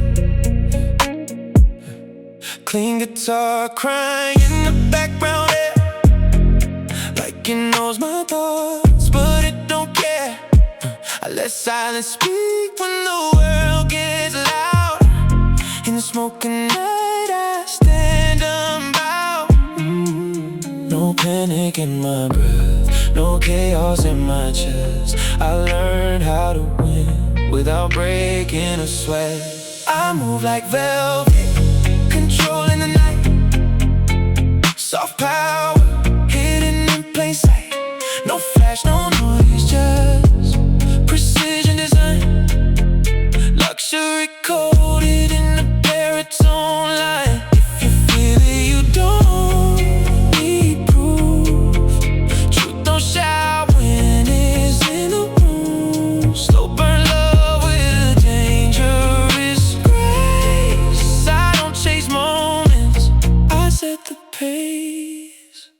[SPEAKER 1] Clean guitar crying in the background air, like it knows my thoughts, but it don't care. I let silence speak when the world gets loud. In the smoking night I stand unbowed. No panic in my breath, no chaos in my chest. I learned how to win without breaking a sweat. I move like velvet, controlling the night. Soft power, hidden in plain sight. No flash, no noise, just precision design. Luxury coded in the baritone line. If you feel it, you don't need proof. Truth don't shout when it's in the room. Slow burn love with a dangerous grace. I don't chase moments, I set the pace.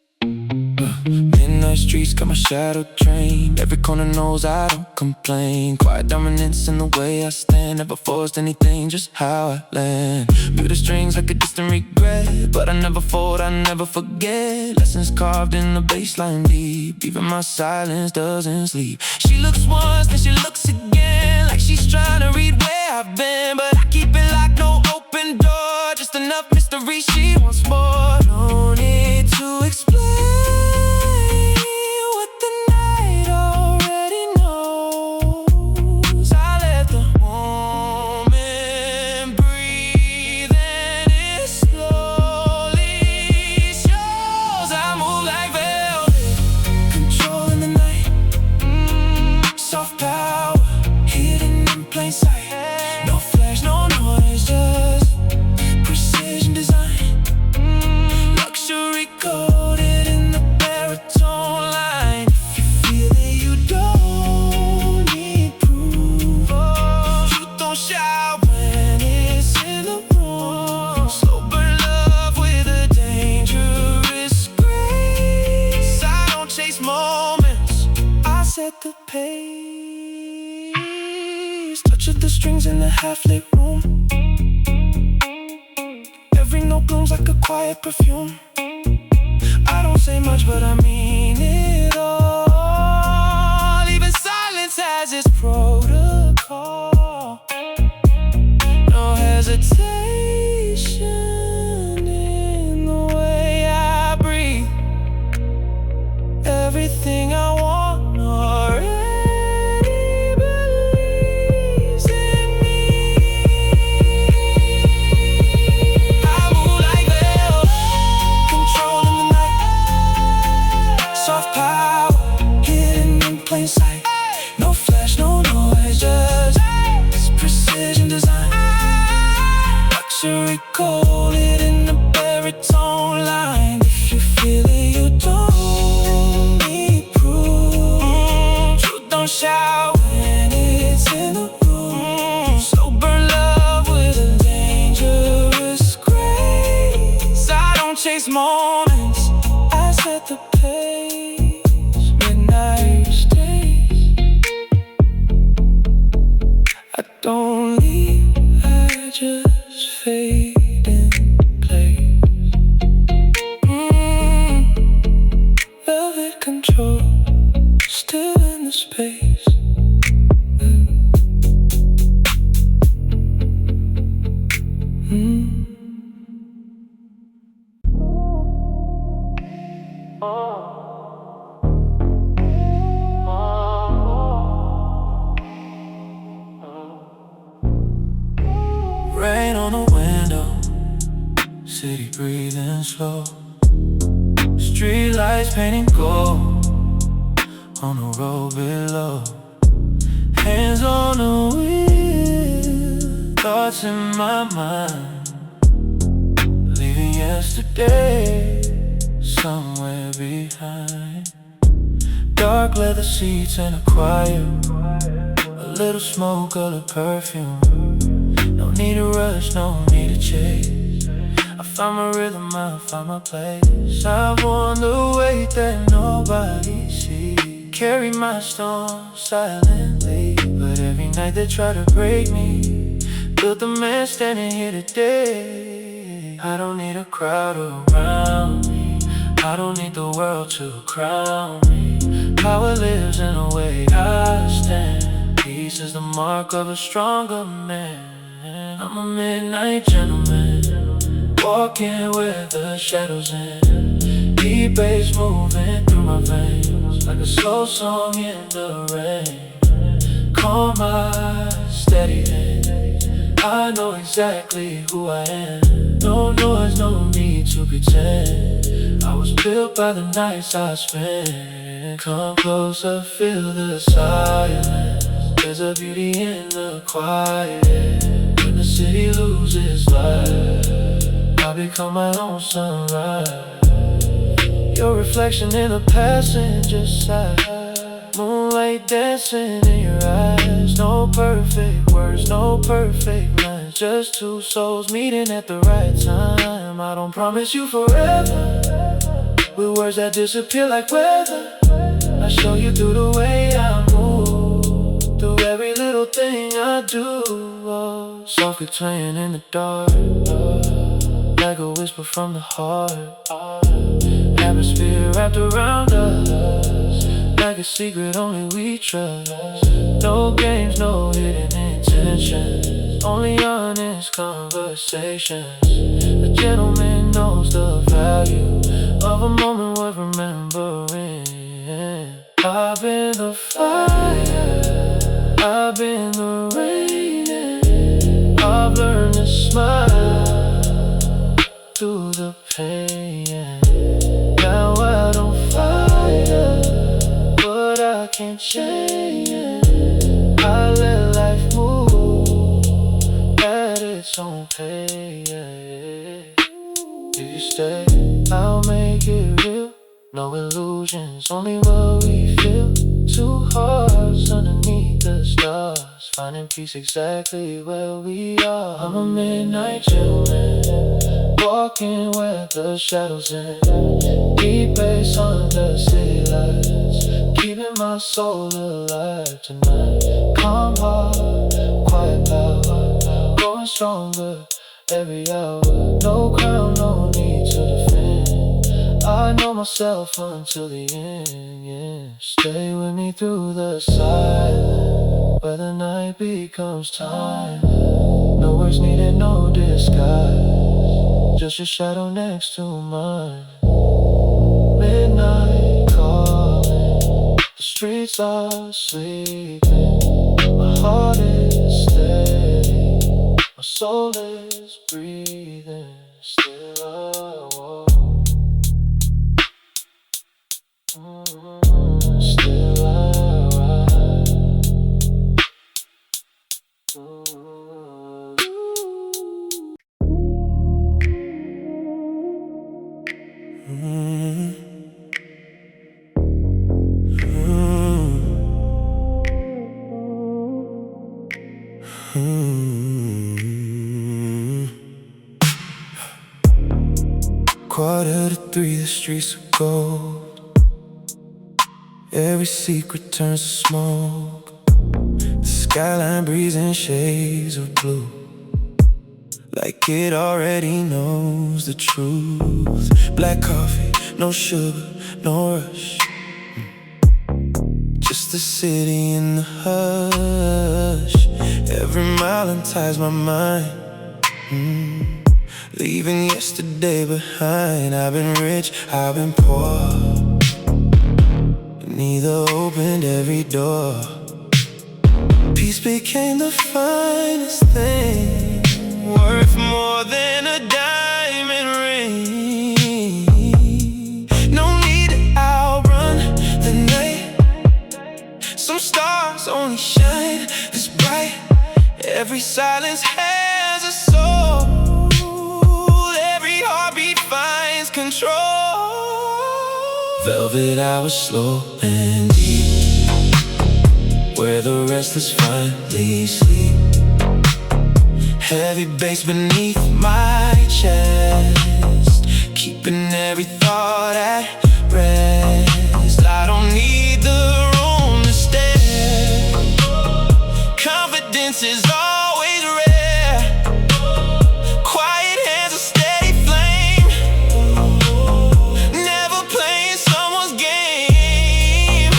[SPEAKER 1] Midnight streets got my shadow trained. Every corner knows I don't complain. Quiet dominance in the way I stand. Never forced anything, just how I land. Mute the strings like a distant regret, but I never fold, I never forget. Lessons carved in the bassline deep. Even my silence doesn't sleep. She looks once, then she looks again, like she's trying to read where I've been. But I keep it locked, no open door. Just enough mystery, she wants more. No need to explain what the night already knows. I let the moment breathe and it slowly shows. I move like velvet, controlling the night. Soft power, hidden in plain sight. No flash, no noise, just precision design. Luxury coded in the baritone line. If you feel it, you don't need proof. Truth don't shout when it's in the room. Slow burn love with a dangerous grace. I don't chase moments, I set the pace. Touch of the strings in the half-lit room. Every note blooms like a quiet perfume. I don't say much, but I mean it all. Even silence has its protocol. No hesitation in the way I breathe. Everything I want already believes in me. I move like velvet, controlling the night. Soft power, hidden in plain sight. No flash, no noise, just precision design. Luxury coded in the baritone line. If you feel it, you don't need proof. Truth don't shout when it's in the room. Slow burn love with a dangerous grace. I don't chase moments, I set the pace. Midnight stays, I don't leave, I just fade in place. Velvet control, still in the space. Rain on the window, city breathing slow. Street lights painting gold on the road below. Hands on the wheel, thoughts in my mind, leaving yesterday somewhere behind. Dark leather seats and a choir, a little smoke, a little perfume. No need to rush, no need to chase. I found my rhythm, I found my place. I've worn the weight that nobody sees. Carry my storm silently, but every night they try to break me. Built the man standing here today. I don't need a crowd around me, I don't need the world to crown me. Power lives in the way I stand. Peace is the mark of a stronger man. I'm a midnight gentleman, walking where the shadows end. Deep bass moving through my veins, like a slow song in the rain. Calm eyes, steady hand, I know exactly who I am. No noise, no need to pretend. I was built by the nights I spent. Come closer, feel the silence. There's a beauty in the quiet. When the city loses light, I become my own sunrise. Your reflection in the passenger side, moonlight dancing in your eyes. No perfect words, no perfect lines, just two souls meeting at the right time. I don't promise you forever, with words that disappear like weather. I show you through the way I move, through every little thing I do. Oh, softly playing in the dark, like a whisper from the heart. Atmosphere wrapped around us, like a secret only we trust. No games, no hidden intentions, only honest conversations. The gentleman knows the value of a moment worth remembering. I've been the fire, I've been the rain, and I've learned to smile through the pain. Now I don't fight it, but I can't change it. I let life move at its own pace. If you stay, I'll make it real. No illusions, only what we feel. Two hearts underneath the stars, finding peace exactly where we are. I'm a midnight gentleman, walking where the shadows end. Deep bass under city lights, keeping my soul alive tonight. Calm heart, quiet power, growing stronger every hour. No crown, no need to defend. I know myself until the end, yeah. Stay with me through the silence, where the night becomes time. No words needed, no disguise, just your shadow next to mine. Midnight calling, the streets are sleeping. My heart is steady, my soul is breathing. Still I walk, still I ride. Quarter to 3, the streets are gold. Every secret turns to smoke. The skyline breathing shades of blue, like it already knows the truth. Black coffee, no sugar, no rush, just the city in the hush. Every mile unties my mind, leaving yesterday behind. I've been rich, I've been poor, neither opened every door. Peace became the finest thing, worth more than a diamond ring. No Velvet hours slow and deep, where the restless finally sleep. Heavy bass beneath my chest, keeping every thought at rest. I don't need the room to stare. Confidence is always rare. Quiet hands, a steady flame. Never playing someone's game.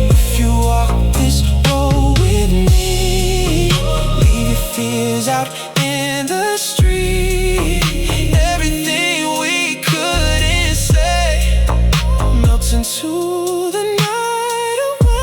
[SPEAKER 1] If you walk this road with me, leave your fears out in the street. Everything we couldn't say melts into the night away.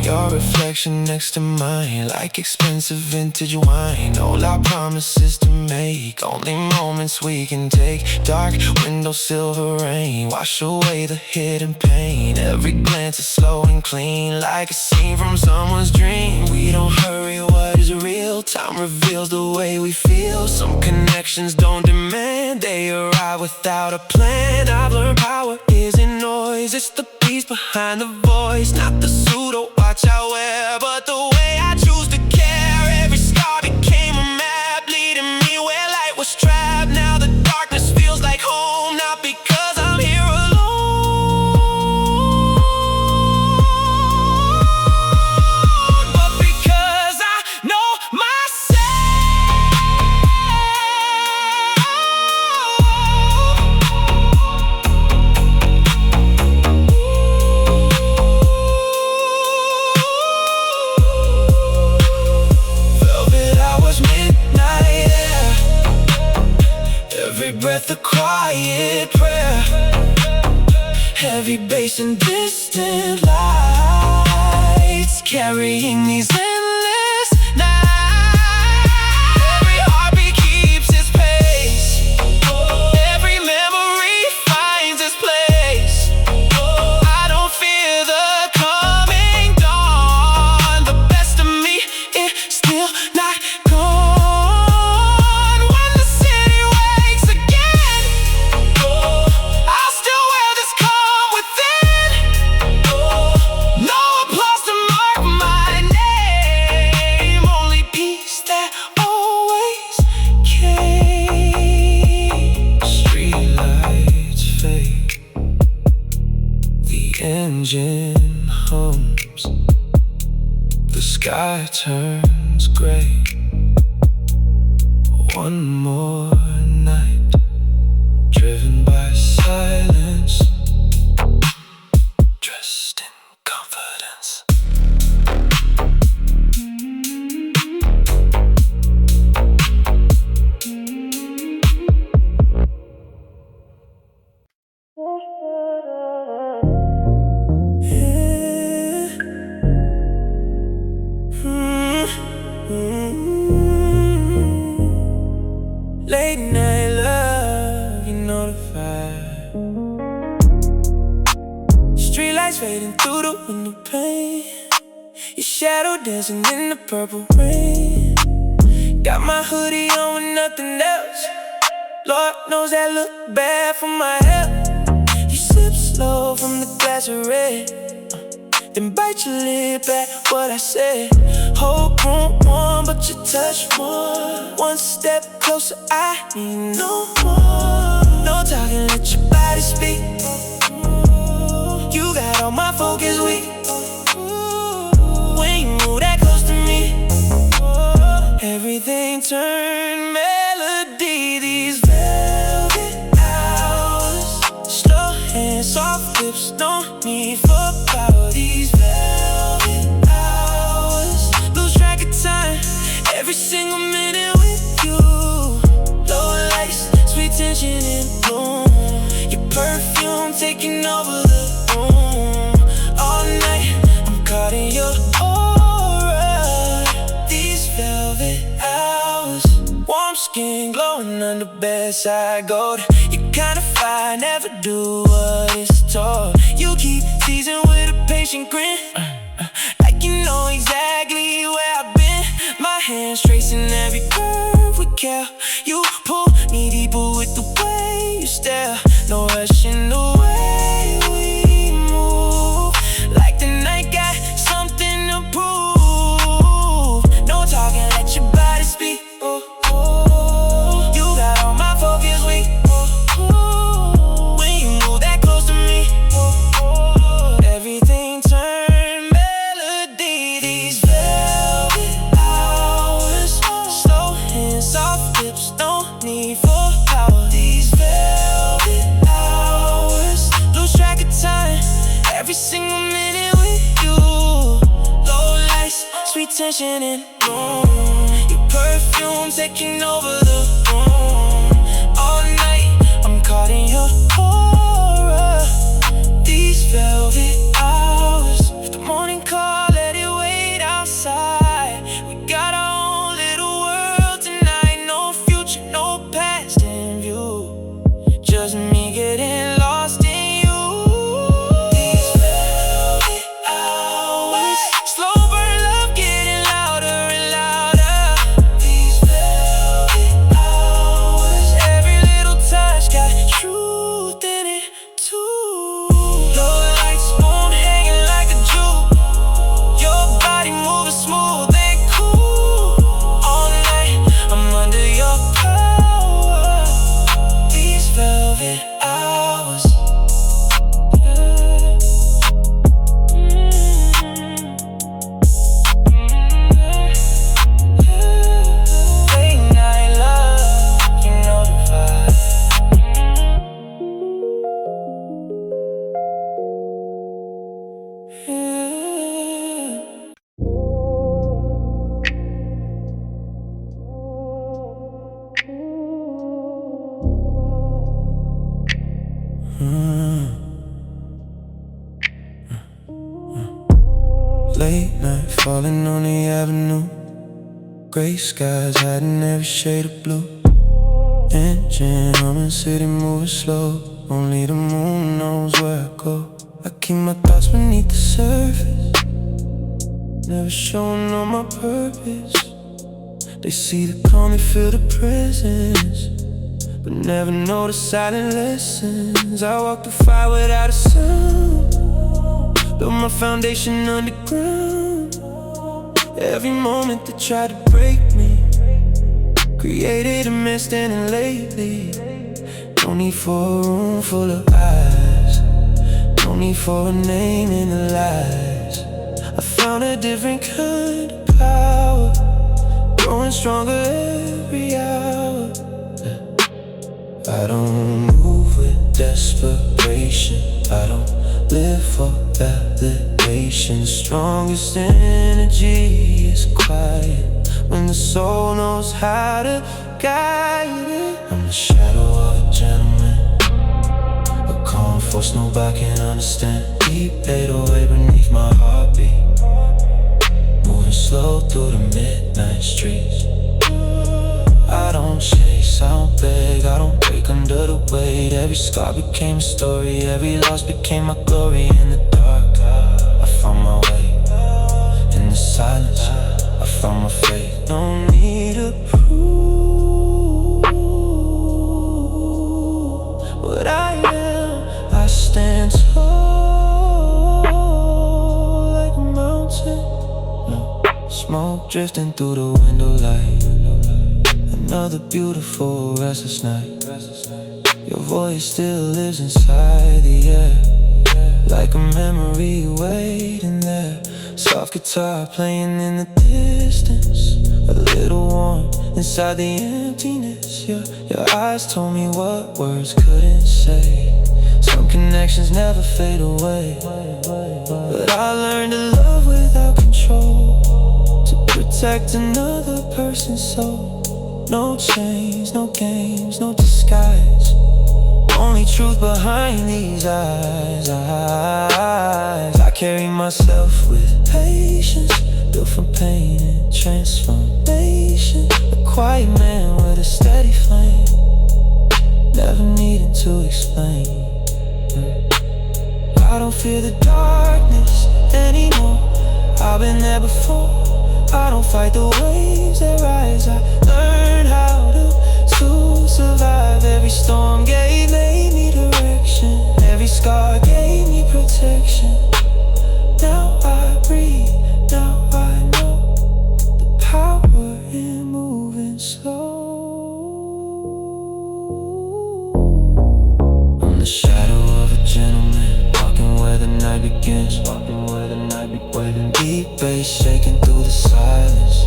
[SPEAKER 1] Your reflection next to mine, like expensive vintage wine. All our promises to make, only moments we can take. Dark window, silver rain, wash away the hidden pain. Every glance is slow and clean, like a scene from someone's dream. We don't hurry what is real, time reveals the way we feel. Some connections don't demand, they arrive without a plan. I've learned power isn't noise, it's the peace behind the voice. Not the pseudo watch I wear, but the way I choose to care. Every scar became a map, leading me where light was trapped. Now the darkness feels like home, not because I'm here alone, but because I know breath, a quiet prayer. Heavy bass and distant lights, carrying these endless nights. Every heartbeat keeps its pace, every memory finds its place. I don't fear the coming dawn. The best of me is still not gone. Engine hums, the sky turns gray. One more night, driven by silence, dressed in confidence. Late night love, you know the vibe. Streetlights fading through the window pane, your shadow dancing in the purple rain. Got my hoodie on with nothing else. Lord knows that look bad for my health. You sip slow from the glass of red, then bite your lip at what I said. Whole room warm, but your touch more. One step closer, I need no more. No talking, let your body speak. You got all my focus weak. When you move that close to me, everything turned melody. These velvet hours, slow hands, soft lips, no need for power. These velvet hours, lose track of time, every single minute with you. Low lights, sweet tension in bloom. Your perfume taking over the room. All night, I'm caught in your aura. These velvet hours, warm skin glowing under bedside gold. You kinda fly, never do what it's told. You keep teasing with a patient grin, like you know exactly where I've been. My hands tracing every curve we care. You pull rushing the way we move, like the night got something to prove. No talking, let your body speak. You got all my focus weak. When you move that close to me, everything turn melody. These velvet hours, slow hands, soft lips, no need for power. These velvet hours, lose track of time, every single minute with you. Low lights, sweet tension in the room, your perfume taking over the room. All night, I'm caught in your aura. These velvet hours, if the morning call, let it wait outside. We got our own little world tonight. No future, no past in view, just me getting lost in you. These velvet hours, slow burn love getting louder and louder. These velvet hours, every little touch got truth in it too. Low lights, moon hanging like a jewel, your body moving smooth and cool. All night, I'm under your power. These velvet hours, late night love, you know the vibe. Late night falling on the avenue, gray skies hiding every shade of blue. Engine humming, city moving slow, only the moon knows where I go. I keep my thoughts beneath the surface, never showing all my purpose. They see the calm, they feel the presence, but never know the silent lessons. I walk the fire without a sound, built my foundation underground. Every moment that tried to break me created a man standing lately. No need for a room full of eyes, no need for a name in the lies. I found a different kind of power, growing stronger every hour. I don't move with desperation, I don't live for validation. The strongest energy is quiet, when the soul knows how to guide it. I'm the shadow of a gentleman, a calm force nobody can understand. Deep 808 beneath my heartbeat, moving slow through the midnight streets. I don't chase, I don't beg, I don't break under the weight. Every scar became a story, every loss became my glory. In the dark, I found my way, in the silence, I found my faith. No need to prove what I am. I stand tall like a mountain, smoke drifting through the window light. Another beautiful restless night. Your voice still lives inside the air, like a memory waiting there. Soft guitar playing in the distance, a little warm inside the emptiness. Your eyes told me what words couldn't say. Some connections never fade away, but I learned to love without control, to protect another person's soul. No chains, no games, no disguise, only truth behind these eyes. I carry myself with patience, built from pain and transformation. A quiet man with a steady flame, never needing to explain. I don't fear the darkness anymore, I've been there before. I don't fight the waves that rise, I learned how to survive. Every storm gave made me direction. the night begins, walking where the night begins. Deep bass shaking through the silence,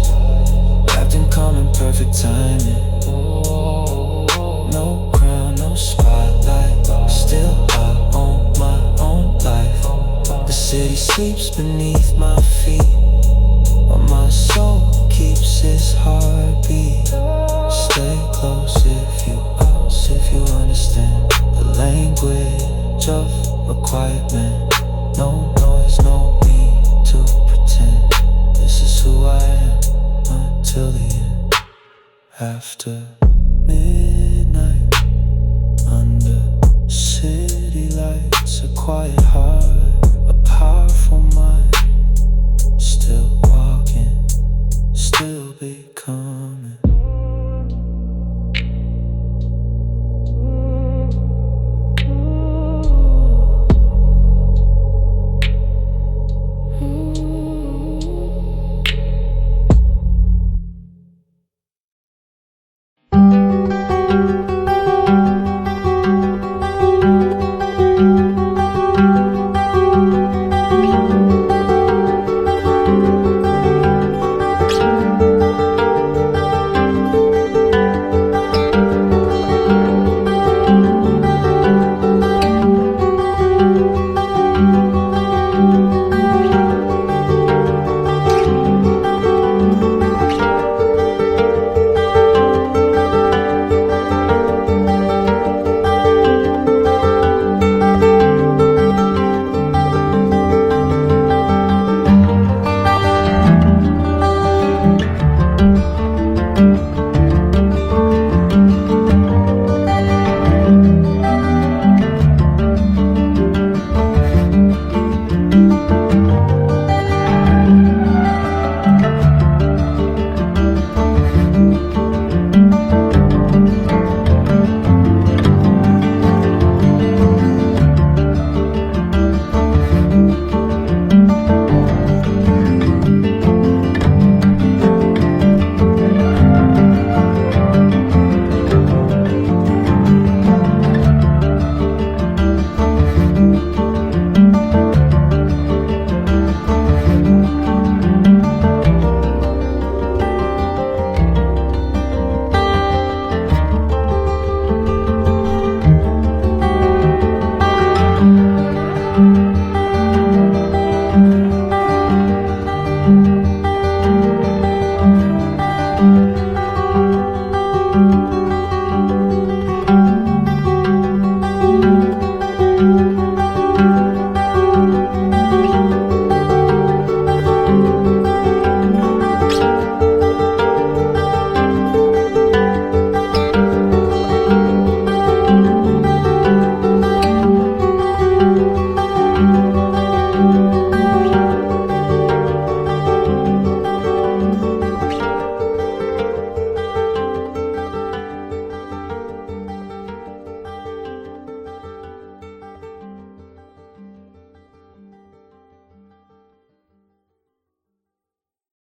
[SPEAKER 1] wrapped in calm and perfect timing. No crown, no spotlight, still I own my own life. The city sleeps beneath my feet, while my soul keeps its heartbeat. Stay close if you understand the language of a quiet man. No noise, no need to pretend. This is who I am until the end. After